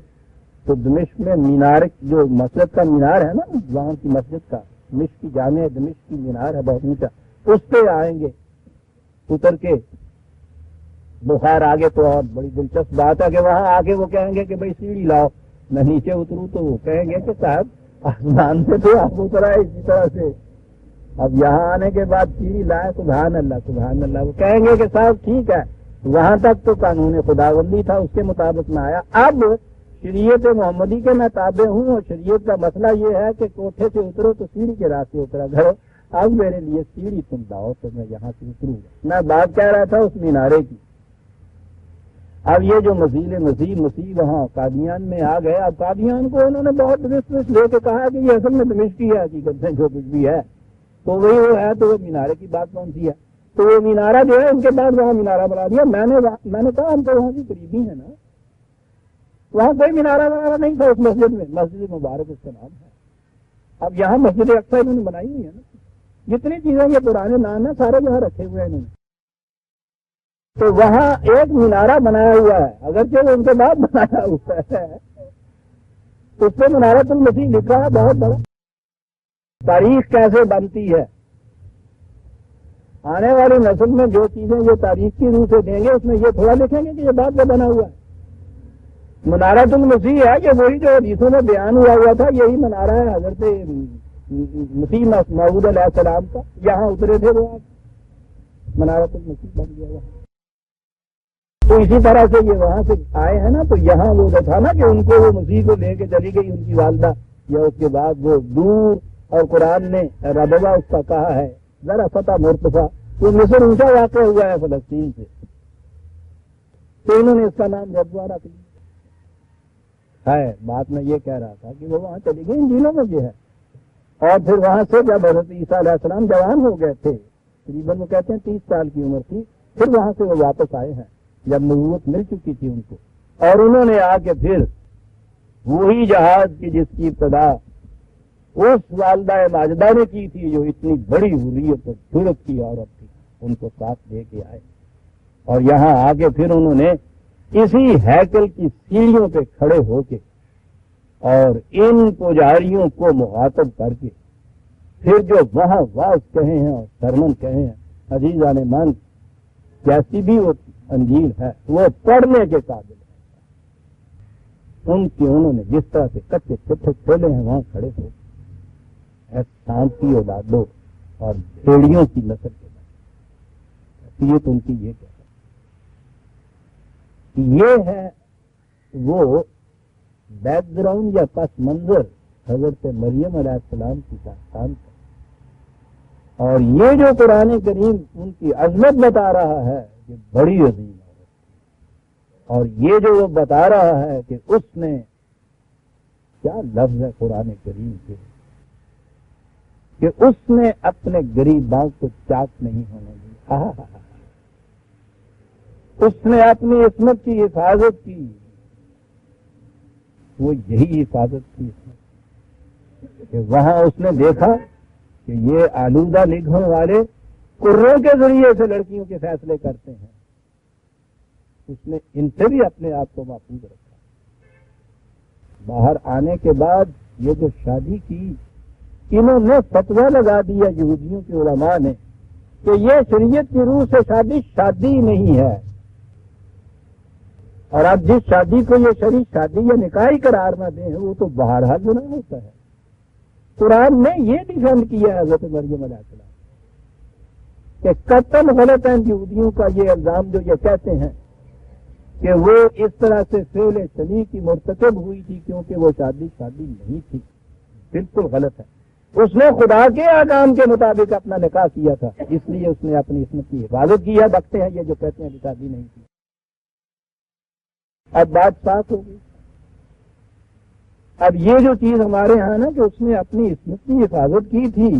تو دمشق میں مینار، جو مسجد کا مینار ہے نا وہاں کی مسجد کا، دمشق کی جامع دمشق کی مینار ہے بہت اونچا، اس پہ آئیں گے اتر کے. بخار آگے تو اور بڑی دلچسپ بات ہے کہ وہاں آ کے وہ کہیں گے کہ بھائی سیڑھی لاؤ، میں نیچے اتروں تو وہ کہیں گے کہ صاحب آسمان سے تو آپ اترا ہے اسی طرح سے، اب یہاں آنے کے بعد سیڑھی لائے. سبحان اللہ سبحان اللہ. وہ کہیں گے کہ صاحب ٹھیک ہے وہاں تک تو قانون خداوندی تھا، اس کے مطابق میں آیا. اب شریعت محمدی کے میں تابع ہوں اور شریعت کا مسئلہ یہ ہے کہ کوٹھے سے اترو تو سیڑھی کے راستے اترا کرو. اب میرے لیے سیڑھی تم لاؤ تو میں یہاں سے اتروں گا. میں بات کہہ رہا تھا اس مینارے کی. اب یہ جو مسیح وہاں قادیان میں آ گئے. اب قادیان کو انہوں نے بہت رسک لے کے کہا کہ یہ اصل میں دمشق کی ہے حقیقت میں جو کچھ بھی ہے تو وہی وہ ہے. تو وہ مینارے کی بات کون سی ہے؟ تو وہ مینارہ جو ہے ان کے بعد وہاں مینارہ بنا دیا. میں نے کہا ہم تو وہاں کی قریبی ہیں نا، وہاں کوئی مینارہ وغیرہ نہیں تھا اس مسجد میں. مسجد مبارک اس کا نام ہے. اب یہاں مسجد اقصی انہوں نے بنائی ہوئی ہے نا. جتنی چیزیں یہ پرانے نام ہیں سارے یہاں رکھے ہوئے ہیں انہوں نے. تو وہاں ایک مینارہ بنایا ہوا ہے، اگرچہ وہ ان کے بعد بنایا ہوا ہے، اس پہ منارۃ المسیح لکھا ہے بہت بڑا. تاریخ کیسے بنتی ہے؟ آنے والی نسل میں جو چیزیں یہ تاریخ کی روح سے دیں گے اس میں یہ تھوڑا لکھیں گے کہ یہ بات میں بنا ہوا ہے. منارۃ المسیح ہے کہ وہی جو حدیثوں میں بیان ہوا تھا یہی منارہ ہے حضرت مسیح موعود علیہ السلام کا. یہاں اترے تھے وہ منارۃ المسیح بن گیا وہاں. تو اسی طرح سے یہ وہاں سے آئے ہیں نا. تو یہاں وہ جو تھا نا کہ ان کو وہ مسیح کو لے کے چلی گئی ان کی والدہ، یا اس کے بعد وہ دور، اور قرآن نے ربوہ اس کا کہا ہے ذرا فتح مرتفع. وہ مصر اونچا واقع ہوا ہے فلسطین سے، تو انہوں نے اس کا نام ربوہ رکھ لیا ہے. بات میں یہ کہہ رہا تھا کہ وہ وہاں چلی گئی انجیلوں میں یہ ہے. اور پھر وہاں سے جب حضرت عیسیٰ علیہ السلام جوان ہو گئے تھے، تقریباً وہ کہتے ہیں 30 سال کی عمر تھی، پھر وہاں سے وہ واپس آئے ہیں جب نبوت مل چکی تھی ان کو. اور انہوں نے آ کے پھر وہی جہاز کی جس کی ابتدا اس والدہ ماجدہ نے کی تھی، جو اتنی بڑی حریت اور جرأت کی عورت تھی، ان کو ساتھ لے کے آئے. اور یہاں آ کے پھر انہوں نے اسی ہیکل کی سیڑھیوں پہ کھڑے ہو کے اور ان پجاریوں کو مخاطب کر کے پھر جو وہاں واز کہے ہیں اور سرمن کہے ہیں، عزیزان من، جیسی بھی وہ انجیل ہے وہ پڑھنے کے قابل ہے. ان کی انہوں نے جس طرح سے کچے چٹھے کھولے ہیں وہاں کھڑے ہو سانپ کی اولادوں اور بھیڑیوں کی نسل کے بعد یہ تو ان کی یہ کہتا یہ ہے وہ بیک گراؤنڈ یا پس منظر حضرت مریم علیہ السلام کی داستان کا. اور یہ جو قرآن کریم ان کی عظمت بتا رہا ہے یہ بڑی عظیم ہے. اور یہ جو وہ بتا رہا ہے کہ اس نے کیا لفظ ہے قرآن کریم کے کہ اس نے اپنے غریباں کو چاک نہیں ہونے دیا. اس نے اپنی عصمت کی حفاظت کی. وہ یہی حفاظت کی کہ وہاں اس نے دیکھا کہ یہ آلودہ نگہوں والے کروں کے ذریعے سے لڑکیوں کے فیصلے کرتے ہیں. اس نے ان سے بھی اپنے آپ کو محفوظ رکھا. باہر آنے کے بعد یہ جو شادی کی، انہوں نے فتویٰ لگا دیا یہودیوں کے علماء نے کہ یہ شریعت کی روح سے شادی نہیں ہے. اور اب جس شادی کو یہ شرعی شادی یا نکاحی قرار نہ دیں وہ تو بہرحال گناہ ہوتا ہے. قرآن نے یہ ڈیفینڈ کیا ہے حضرت مریم علیہ السلام کہ قطعاً غلط ہے یہودیوں کا یہ الزام جو یہ کہتے ہیں کہ وہ اس طرح سے فعل شنیع کی مرتکب ہوئی تھی کیونکہ وہ شادی نہیں تھی، بالکل غلط ہے۔ اس نے خدا کے احکام کے مطابق اپنا نکاح کیا تھا، اس لیے اس نے اپنی عصمت کی حفاظت کی ہے۔ بکتے ہیں یہ جو کہتے ہیں کہ شادی نہیں کی۔ اب بات صاف ہو گئی۔ اب یہ جو چیز ہمارے ہاں نا کہ اس نے اپنی عصمت کی حفاظت کی تھی،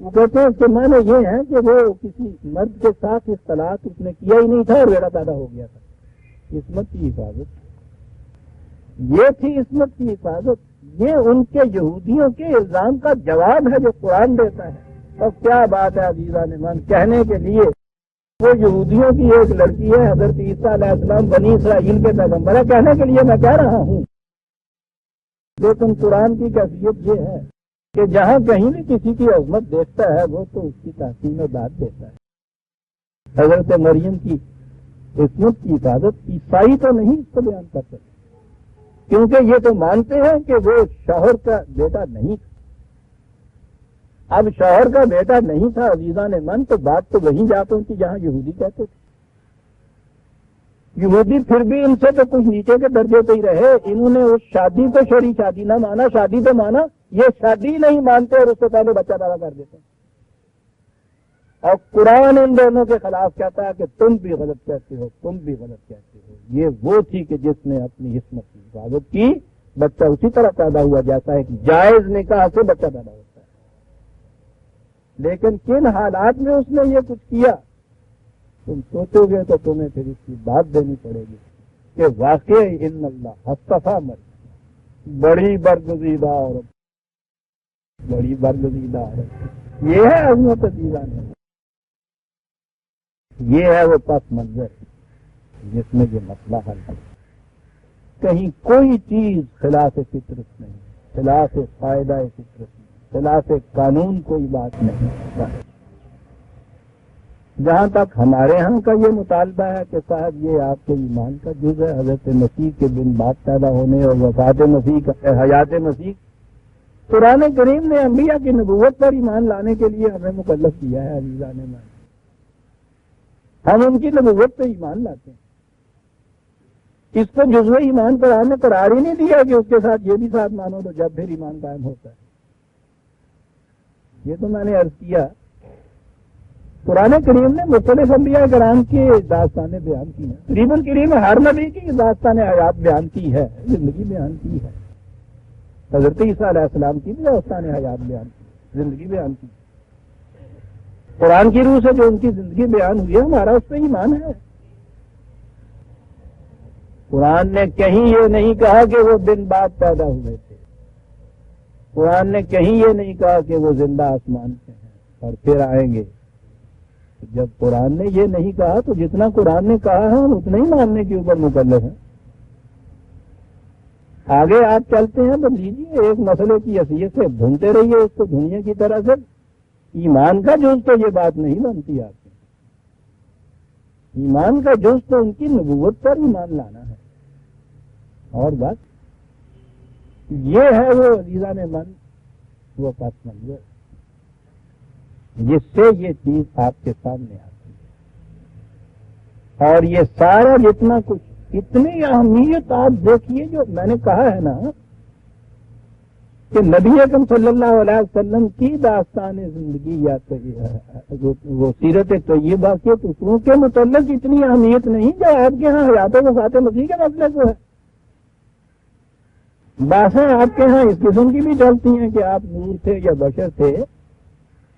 وہ کہتے ہیں اس کے معنی یہ ہے کہ وہ کسی مرد کے ساتھ اختلاط اس نے کیا ہی نہیں تھا اور بیڑا پیدا ہو گیا تھا۔ عصمت کی حفاظت یہ تھی، عصمت کی حفاظت یہ ان کے یہودیوں کے الزام کا جواب ہے جو قرآن دیتا ہے۔ اور کیا بات ہے عزیزان من، کہنے کے لیے وہ یہودیوں کی ایک لڑکی ہے، حضرت عیسیٰ علیہ السلام بنی اسرائیل کے پیغمبر ہے، کہنے کے لیے میں کہہ رہا ہوں، لیکن قرآن کی کیفیت یہ ہے کہ جہاں کہیں بھی کسی کی عظمت دیکھتا ہے وہ تو اس کی تحسین و داد دیتا ہے۔ حضرت مریم کی عصمت کی حفاظت عیسائی تو نہیں اس کو بیان کر سکتے، کیونکہ یہ تو مانتے ہیں کہ وہ شوہر کا بیٹا نہیں تھا۔ اب شوہر کا بیٹا نہیں تھا عزیزان من، تو بات تو وہیں جا پہنچی جہاں یہودی کہتے تھے۔ یہودی پھر بھی ان سے تو کچھ نیچے کے درجے پہ ہی رہے، انہوں نے اس شادی کو شرعی شادی نہ مانا، شادی تو مانا، یہ شادی نہیں مانتے اور اس سے پہلے بچہ پیدا کر دیتے ہیں۔ اور قرآن ان دونوں کے خلاف کہتا ہے کہ تم بھی غلط کہتے ہو، تم بھی غلط کہتے ہو۔ یہ وہ تھی کہ جس نے اپنی عصمت کی حفاظت کی، بچہ اسی طرح پیدا ہوا جیسا ایک جائز نکاح سے بچہ پیدا ہوتا ہے۔ لیکن کن حالات میں اس نے یہ کچھ کیا تم سوچو گے تو تمہیں پھر اس کی بات دینی پڑے گی کہ واقعی ان اللہ اصطفیٰ مریم، بڑی برگزیدہ عورت، بڑی برگزیدہ عورت، یہ ہے عظمت عزیزان، یہ ہے وہ پس منظر جس میں یہ مسئلہ حل ہے۔ کہیں کوئی چیز خلاف فطرت نہیں، خلاف قاعدہ فطرت نہیں، خلاف قانون کوئی بات نہیں۔ جہاں تک ہمارے ہاں کا یہ مطالبہ ہے کہ صاحب یہ آپ کے ایمان کا جز ہے، حضرت مسیح کے دن بعد پیدا ہونے اور وفات مسیح کا حیات مسیح، قرآن کریم نے انبیاء کی نبوت پر ایمان لانے کے لیے ہمیں مکلف کیا ہے عزیزان من۔ ہم ان کی نبوت پہ ایمان لاتے ہیں، اس کو جزو ایمان قرآن نے قرار ہی نہیں دیا کہ اس کے ساتھ یہ بھی ساتھ مانو تو جب پھر ایمان قائم ہوتا ہے۔ یہ تو میں نے عرض کیا، قرآن کریم نے مختلف انبیاء کرام کی داستانیں بیان کی ہیں، قریباً قریب ہر نبی کی داستان حیات بیان کی ہے، زندگی بیان کی ہے۔ حضرت عیسیٰ علیہ السلام کی بھی داستان حیات بیان کی، زندگی بیان کی۔ قرآن کی روح سے جو ان کی زندگی بیان ہوئی ہے ہمارا اس پہ ایمان ہے۔ قرآن نے کہیں یہ نہیں کہا کہ وہ دن بعد پیدا ہوئے تھے، قرآن نے کہیں یہ نہیں کہا کہ وہ زندہ آسمان سے ہیں اور پھر آئیں گے۔ جب قرآن نے یہ نہیں کہا تو جتنا قرآن نے کہا ہے ہم اتنا ہی ماننے کے اوپر مکلف ہیں۔ آگے آپ چلتے ہیں تو لیجیے ایک مسئلے کی حیثیت سے ڈھونڈتے رہیے اس کو دنیا کی طرح سے، ایمان کا جز تو یہ بات نہیں بنتی آپ کی۔ ایمان کا جز تو ان کی نبوت پر ایمان لانا ہے، اور بات یہ ہے وہ عزیزان من وہ پس منظر جس سے یہ چیز آپ کے سامنے آتی ہے۔ اور یہ سارا جتنا کچھ، اتنی اہمیت آپ دیکھیے جو میں نے کہا ہے نا کہ نبی اکرم صلی اللہ علیہ وسلم کی داستان زندگی یا وہ سیرت طیبہ کے ٹکڑوں کے متعلق اتنی اہمیت نہیں جو آپ کے ہاں حیات و وفات مسیح کے مسئلے کو ہے۔ باتیں آپ کے ہاں اس قسم کی بھی چلتی ہیں کہ آپ نور تھے یا بشر تھے،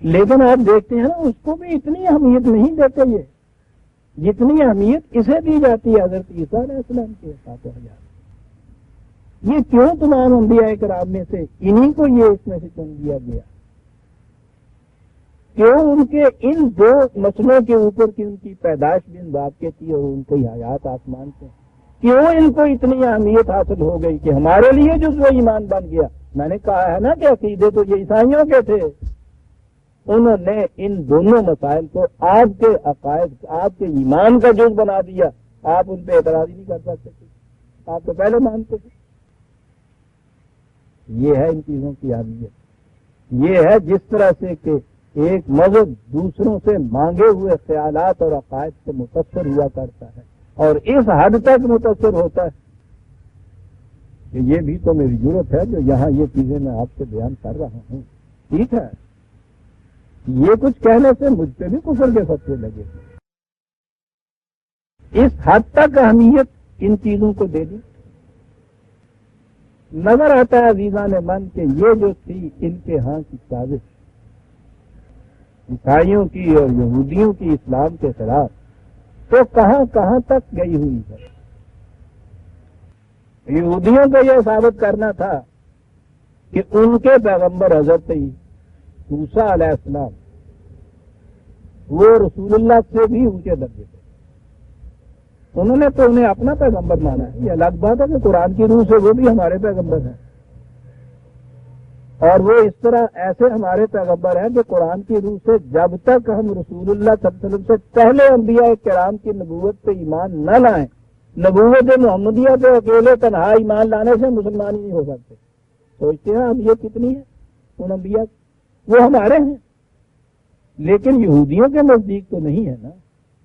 لیکن آپ دیکھتے ہیں نا اس کو بھی اتنی اہمیت نہیں دیتے یہ جتنی اہمیت اسے دی جاتی ہے حضرت عیسیٰ علیہ السلام کے ساتھ حیات۔ یہ کیوں تمام انبیاء کرام میں سے انہی کو یہ اس میں سے چن دیا گیا؟ کیوں ان کے ان دو مسئلوں کے اوپر کی ان کی پیدائش بھی ان باپ کے تھی اور ان کی حیات آسمان سے، کیوں ان کو اتنی اہمیت حاصل ہو گئی کہ ہمارے لیے جزو ایمان بن گیا؟ میں نے کہا ہے نا کہ عقیدے تو یہ عیسائیوں کے تھے، انہوں نے ان دونوں مسائل کو آپ کے عقائد، آپ کے ایمان کا جز بنا دیا۔ آپ ان پہ اعتراض ہی نہیں کر سکتے تھے، آپ تو پہلے مانتے تھے۔ یہ ہے ان چیزوں کی اہمیت، یہ ہے جس طرح سے کہ ایک مذہب دوسروں سے مانگے ہوئے خیالات اور عقائد سے متاثر ہوا کرتا ہے، اور اس حد تک متاثر ہوتا ہے کہ یہ بھی تو میری ضرورت ہے جو یہاں یہ چیزیں میں آپ سے بیان کر رہا ہوں. ٹھیک ہے، یہ کچھ کہنے سے مجھ پہ بھی کفر کے فتوے لگے. اس حد تک اہمیت ان چیزوں کو دے دی. نظر آتا ہے عزیزان من کہ یہ جو تھی ان کے ہاں کی سازش، عیسائیوں کی اور یہودیوں کی اسلام کے خلاف، تو کہاں کہاں تک گئی ہوئی ہے. یہودیوں کو یہ ثابت کرنا تھا کہ ان کے پیغمبر حضرت موسیٰ علیہ السلام وہ رسول اللہ سے بھی اونچے درجے تھے. انہوں نے تو انہیں اپنا پیغمبر مانا ہے. یہ الگ بات ہے کہ قرآن کی روح سے وہ بھی ہمارے پیغمبر ہیں، اور وہ اس طرح ایسے ہمارے پیغمبر ہیں کہ قرآن کی روح سے جب تک ہم رسول اللہ صلی اللہ علیہ وسلم سے پہلے انبیاء کرام کی نبوت پہ ایمان نہ لائیں، نبوت محمدیہ پہ اکیلے تنہا ایمان لانے سے مسلمان ہی نہیں ہو سکتے. سوچتے ہیں اب یہ کتنی ہے ان انبیاء، وہ ہمارے ہیں لیکن یہودیوں کے نزدیک تو نہیں ہے نا.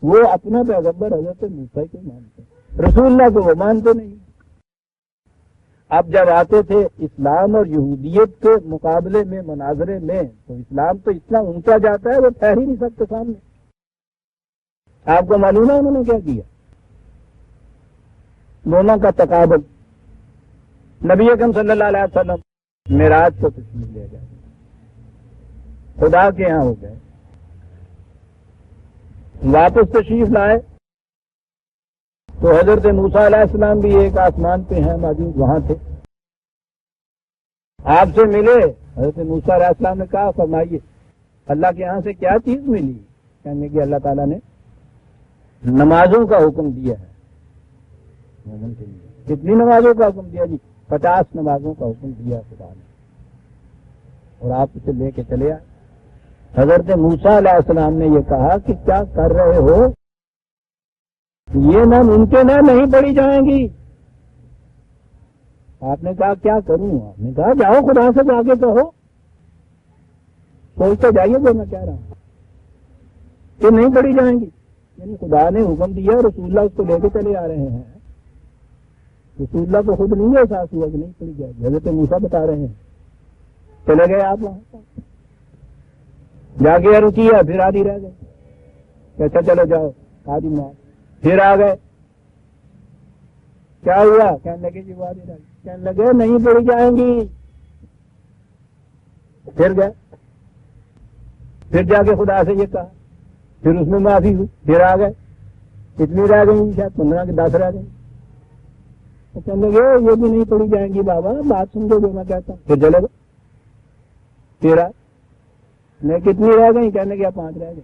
وہ اپنا پیغمبر حضرت موسیٰ کو مانتے ہیں، رسول اللہ کو وہ مانتے نہیں. اب جب آتے تھے اسلام اور یہودیت کے مقابلے میں مناظرے میں، تو اسلام تو اتنا اونچا جاتا ہے وہ ٹھہر ہی نہیں سکتے سامنے. آپ کو معلوم ہے انہوں نے کیا کیا؟ دونوں کا تقابل. نبی اکرم صلی اللہ علیہ وسلم معراج کو تشریف لے گئے، خدا کے یہاں ہو گئے، واپس تشریف لائے تو حضرت موسیٰ علیہ السلام بھی ایک آسمان پہ ہیں موجود، وہاں تھے. آپ سے ملے. حضرت موسیٰ علیہ السلام نے کہا فرمائیے اللہ کے یہاں سے کیا چیز ملی؟ کہنے کہ اللہ تعالیٰ نے نمازوں کا حکم دیا ہے. کتنی نمازوں کا حکم دیا جی؟ 50 نمازوں کا حکم دیا خدا نے، اور آپ اسے لے کے چلے آئے. حضرت موسیٰ علیہ السلام نے یہ کہا کہ کیا کر رہے ہو، یہ ناممکن ہے، نہیں پڑھی جائیں گی. آپ نے کہا کیا کروں؟ آپ نے کہا جاؤ خدا سے جا کے کہو. سوچتے جائیے جو میں کہہ رہا ہوں کہ نہیں پڑھی جائیں گی. یعنی خدا نے حکم دیا، رسول اللہ اس کو لے کے چلے آ رہے ہیں. رسول اللہ کو خود نہیں احساس ہوا کہ نہیں پڑھی جائے گی، حضرت موسیٰ بتا رہے ہیں. چلے گئے آپ وہاں جا کے عرض کیا، پھر آدھی رہ گئے. اچھا چلو جاؤ، آدھی مار. پھر آ گئے، کیا ہوا؟ کہنے لگے جی وہ آدھی رہ گئی. کہنے لگے نہیں پڑھی جائیں گی. پھر گئے، پھر جا کے خدا سے یہ کہا، پھر اس میں معافی ہوئی. پھر آ گئے، کتنی رہ گئی؟ شاید 15 کہ 10 رہ گئی. تو کہنے لگے یہ بھی نہیں پڑھی جائیں گی بابا، بات سمجھو جو میں کہتا ہوں. پھر چلے گئے. پھر میں کتنی رہ گئی؟ کہنے لگے 5 رہ گئی.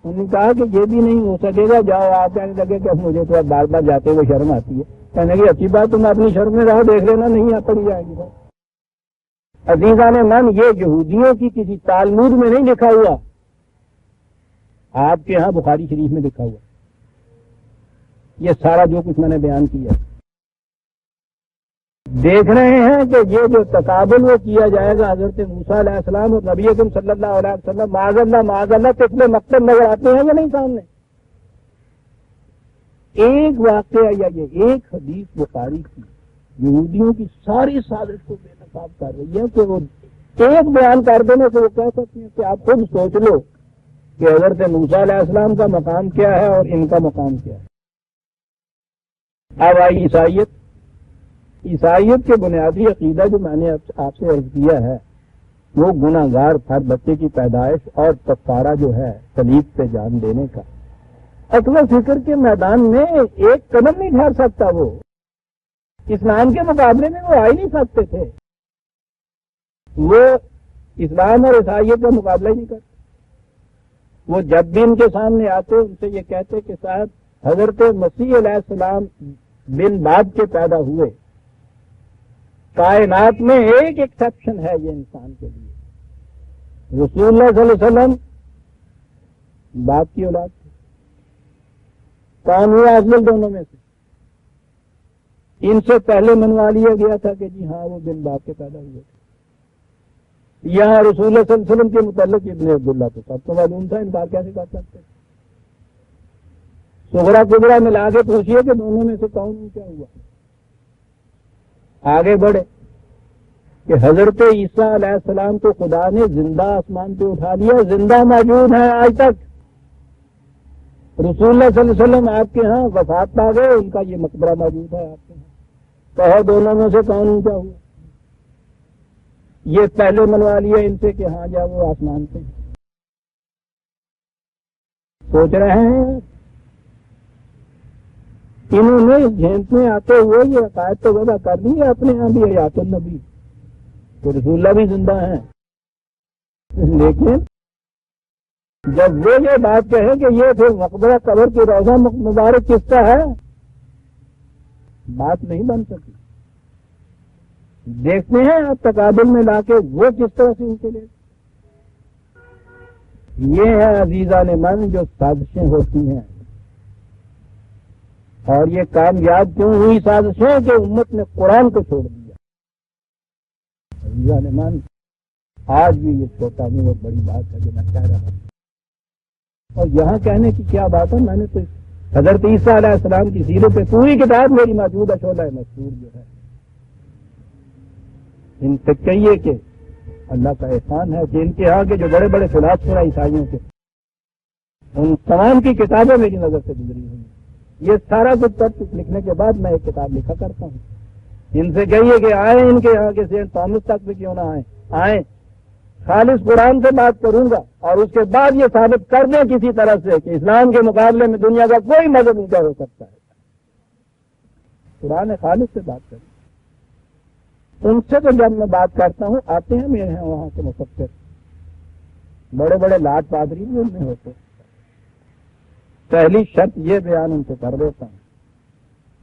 انہوں نے کہا کہ یہ بھی نہیں ہو سکے گا، جاؤ. آپ کہنے لگے کہ مجھے تو اب بار بار جاتے ہوئے شرم آتی ہے. کہنے لگے اچھی بات، تم اپنی شرم میں رہو، دیکھ لینا نہیں پڑھی جائے گی. عزیزان من، یہ یہودیوں کی کسی تالمود میں نہیں لکھا ہوا، آپ کے ہاں بخاری شریف میں لکھا ہوا. یہ سارا جو کچھ میں نے بیان کیا، دیکھ رہے ہیں کہ یہ جو تقابل وہ کیا جائے گا حضرت موسیٰ علیہ السلام اور نبی اکرم صلی اللہ علیہ وسلم، معاذ اللہ تو اس میں مقصد نظر آتے ہیں یا نہیں سامنے؟ ایک واقعہ یا یہ ایک حدیث بخاری کی یہودیوں کی ساری سازش کو بے نقاب کر رہی ہے کہ وہ ایک بیان کر دینے سے وہ کہہ سکتے ہیں کہ آپ خود سوچ لو کہ حضرت موسیٰ علیہ السلام کا مقام کیا ہے اور ان کا مقام کیا ہے. اب آئی عیسائیت. عیسائیت کے بنیادی عقیدہ جو میں نے آپ سے عرض کیا ہے وہ گناہ گار ہر بچے کی پیدائش اور کفارہ جو ہے صلیب پہ جان دینے کا. عقل و فکر کے میدان میں ایک قدم نہیں ٹھہر سکتا. وہ اسلام کے مقابلے میں وہ آ ہی نہیں سکتے تھے. وہ اسلام اور عیسائیت کا مقابلہ ہی نہیں کرتے. وہ جب بھی ان کے سامنے آتے ان سے یہ کہتے کہ صاحب حضرت مسیح علیہ السلام بن باب کے پیدا ہوئے. کائنات میں ایک ایکسیپشن ہے یہ انسان کے لیے، رسول اللہ صلی اللہ علیہ وسلم باپ کی اولاد تھے. کون ہوا افضل دونوں میں سے؟ ان سے پہلے منوا لیا گیا تھا کہ جی ہاں وہ بن باپ کے پیدا ہوئے تھے. یہاں رسول اللہ صلی اللہ علیہ وسلم کے متعلق ابن عبداللہ تو سب کو معلوم تھا، انکار کیسے کر سکتے؟ صغرا کبرا ملا کے پوچھیے کہ دونوں میں سے کون اونچا ہوا. آگے بڑھے کہ حضرت عیسیٰ علیہ السلام کو خدا نے زندہ آسمان پہ اٹھا لیا، زندہ موجود ہے آج تک. رسول اللہ صلی اللہ علیہ وسلم آپ کے ہاں وفات پا گئے، ان کا یہ مقبرہ موجود ہے آپ کے ہاں. کہو دونوں میں سے کون اونچا ہوا؟ یہ پہلے منوا لیا ان سے کہ ہاں جاؤ وہ آسمان پہ. سوچ رہے ہیں انہوں نے جھینٹ میں آتے ہوئے یہ عقائد تو وضع کر دی ہے اپنے یہاں بھی حیات النبی تو رسول اللہ بھی زندہ ہیں، لیکن جب وہ یہ بات کہیں کہ یہ پھر مقبرہ قبر کی روضہ مبارک کس کا ہے، بات نہیں بن سکی. دیکھتے ہیں آپ تقابل میں لا کے وہ کس طرح سے ان کے لیے. یہ ہے عزیزان من جو سازشیں ہوتی ہیں، اور یہ کامیاب کیوں ہوئی سازشیں کہ امت نے قرآن کو چھوڑ دیا. عزیزان من آج بھی یہ چھوٹا نہیں وہ بڑی بات ہے جو میں کہہ رہا ہوں. اور یہاں کہنے کی کیا بات ہے، میں نے تو حضرت عیسیٰ علیہ السلام کی سیرت پہ پوری کتاب میری موجود ہے، شعلہ مستور جو ہے. ان سے کہیے کہ اللہ کا احسان ہے کہ ان کے یہاں کے جو بڑے بڑے فلاسفہ عیسائیوں کے ان تمام کی کتابیں میری نظر سے گزری ہوئی. یہ سارا کچھ لکھنے کے بعد میں ایک کتاب لکھا کرتا ہوں. ان سے کہیے کہ آئیں ان کے یہاں کے سینٹ تھامس تک بھی کیوں نہ آئیں خالص قرآن سے بات کروں گا اور اس کے بعد یہ ثابت کر دیں کسی طرح سے کہ اسلام کے مقابلے میں دنیا کا کوئی مذہب اونچا ہو سکتا ہے. قرآن خالص سے بات کریں. ان سے تو جب میں بات کرتا ہوں آتے ہیں میرے ہیں وہاں کے مفکر، بڑے بڑے لاٹ پادری بھی ان میں ہوتے. پہلی شرط یہ بیان ان سے کر دیتا ہوں،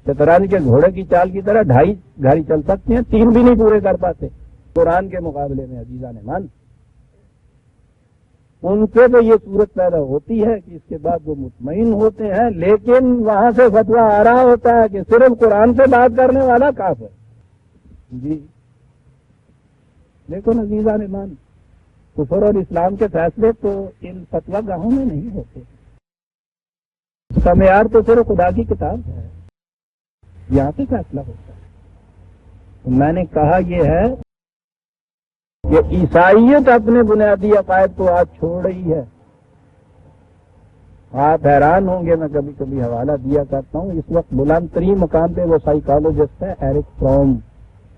شطرنج کے گھوڑے کی چال کی طرح 2.5 گھڑی چل سکتے ہیں، 3 بھی نہیں پورے کر پاتے قرآن کے مقابلے میں. عزیزان من ان سے تو یہ صورت پیدا ہوتی ہے کہ اس کے بعد وہ مطمئن ہوتے ہیں، لیکن وہاں سے فتویٰ آ رہا ہوتا ہے کہ صرف قرآن سے بات کرنے والا کافر. جی دیکھو عزیزان من کفر اور اسلام کے فیصلے تو ان فتویٰ گاہوں میں نہیں ہوتے. اس کا معیار تو صرف خدا کی کتاب ہے، یہاں سے فیصلہ ہوتا ہے. تو میں نے کہا یہ ہے کہ عیسائیت اپنے بنیادی عقائد کو آج چھوڑ رہی ہے. آپ حیران ہوں گے، میں کبھی کبھی حوالہ دیا کرتا ہوں. اس وقت بلند ترین مقام پہ وہ سائیکالوجسٹ ہے ایرک فروم.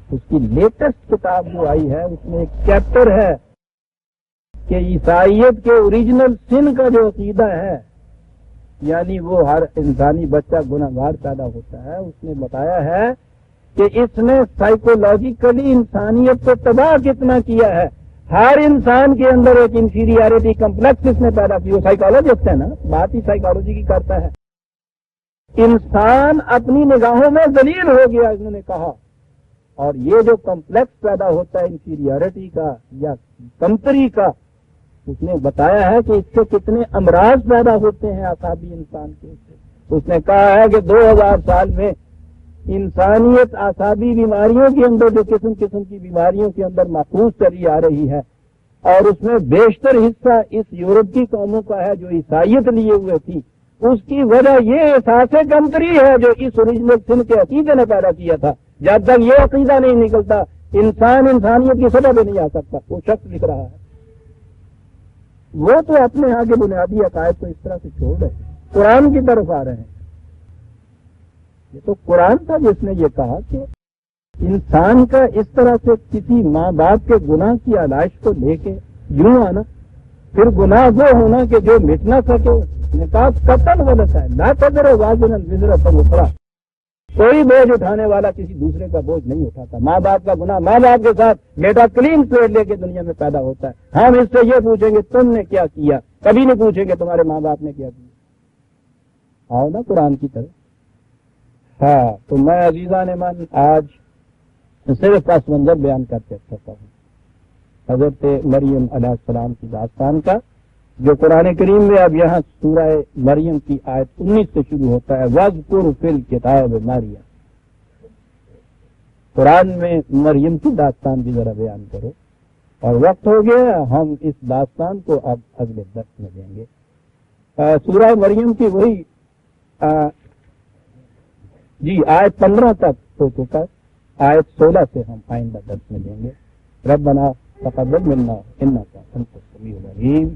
اس کی لیٹسٹ کتاب جو آئی ہے اس میں ایک چیپٹر ہے کہ عیسائیت کے اوریجنل سن کا جو عقیدہ ہے، یعنی وہ ہر انسانی بچہ گناہگار پیدا ہوتا ہے، اس نے بتایا ہے کہ اس نے سائیکولوجیکلی انسانیت کو تباہ کتنا کیا ہے. ہر انسان کے اندر ایک انفیریارٹی کمپلیکس اس نے پیدا کی. وہ سائیکالوجسٹ ہے نا، بات ہی سائیکالوجی کی کرتا ہے. انسان اپنی نگاہوں میں ذلیل ہو گیا انہوں نے کہا، اور یہ جو کمپلیکس پیدا ہوتا ہے انفیریارٹی کا یا کمتری کا، اس نے بتایا ہے کہ اس سے کتنے امراض پیدا ہوتے ہیں اعصابی انسان کے. اس نے کہا ہے کہ 2000 سال میں انسانیت اعصابی بیماریوں کے اندر جو قسم قسم کی بیماریوں کے اندر محفوظ چلی آ رہی ہے، اور اس میں بیشتر حصہ اس یورپ کی قوموں کا ہے جو عیسائیت لیے ہوئے تھی. اس کی وجہ یہ احساس کمتری ہے جو اس اوریجنل سن کے عقیدے نے پیدا کیا تھا. جب تک یہ عقیدہ نہیں نکلتا انسان انسانیت کی سطح پہ نہیں آ سکتا. وہ شخص لکھ رہا ہے، وہ تو اپنے یہاں کے بنیادی عقائد کو اس طرح سے چھوڑ رہے ہیں، قرآن کی طرف آ رہے ہیں. یہ تو قرآن تھا جس نے یہ کہا کہ انسان کا اس طرح سے کسی ماں باپ کے گناہ کی علائش کو لے کے یوں آنا، پھر گناہ وہ ہونا کہ جو مٹ نہ سکے. اس نے کہا قتل غلط ہے، لا تذر وازرۃ وزر اخری. کوئی بوجھ اٹھانے والا کسی دوسرے کا بوجھ نہیں اٹھاتا. ماں باپ کا گناہ ماں باپ کے ساتھ بیٹا کلین سلیٹ لے کے دنیا میں پیدا ہوتا ہے. ہم اس سے یہ پوچھیں گے تم نے کیا کیا، کبھی نہیں پوچھیں گے تمہارے ماں باپ نے کیا کیا. آؤ نا قرآن کی طرف. ہاں تو میں عزیزان من آج صرف پس منظر بیان کرتے سکتا ہوں حضرت مریم علیہ السلام کی داستان کا، جو قرآن کریم میں اب یہاں سورہ مریم کی آیت 19 سے شروع ہوتا ہے. وَاذْكُرْ فِي الْكِتَابِ مریم. قرآن میں مریم کی داستان بھی ذرا بیان کرو. اور وقت ہو گیا، ہم اس داستان کو اب اگلے درس میں دیں گے. سورہ مریم کی وہی جی آیت 15 تک ہو چکا، آیت 16 سے ہم آئندہ درس میں لیں گے۔ ربنا تقبل منا انک انت السمیع العلیم۔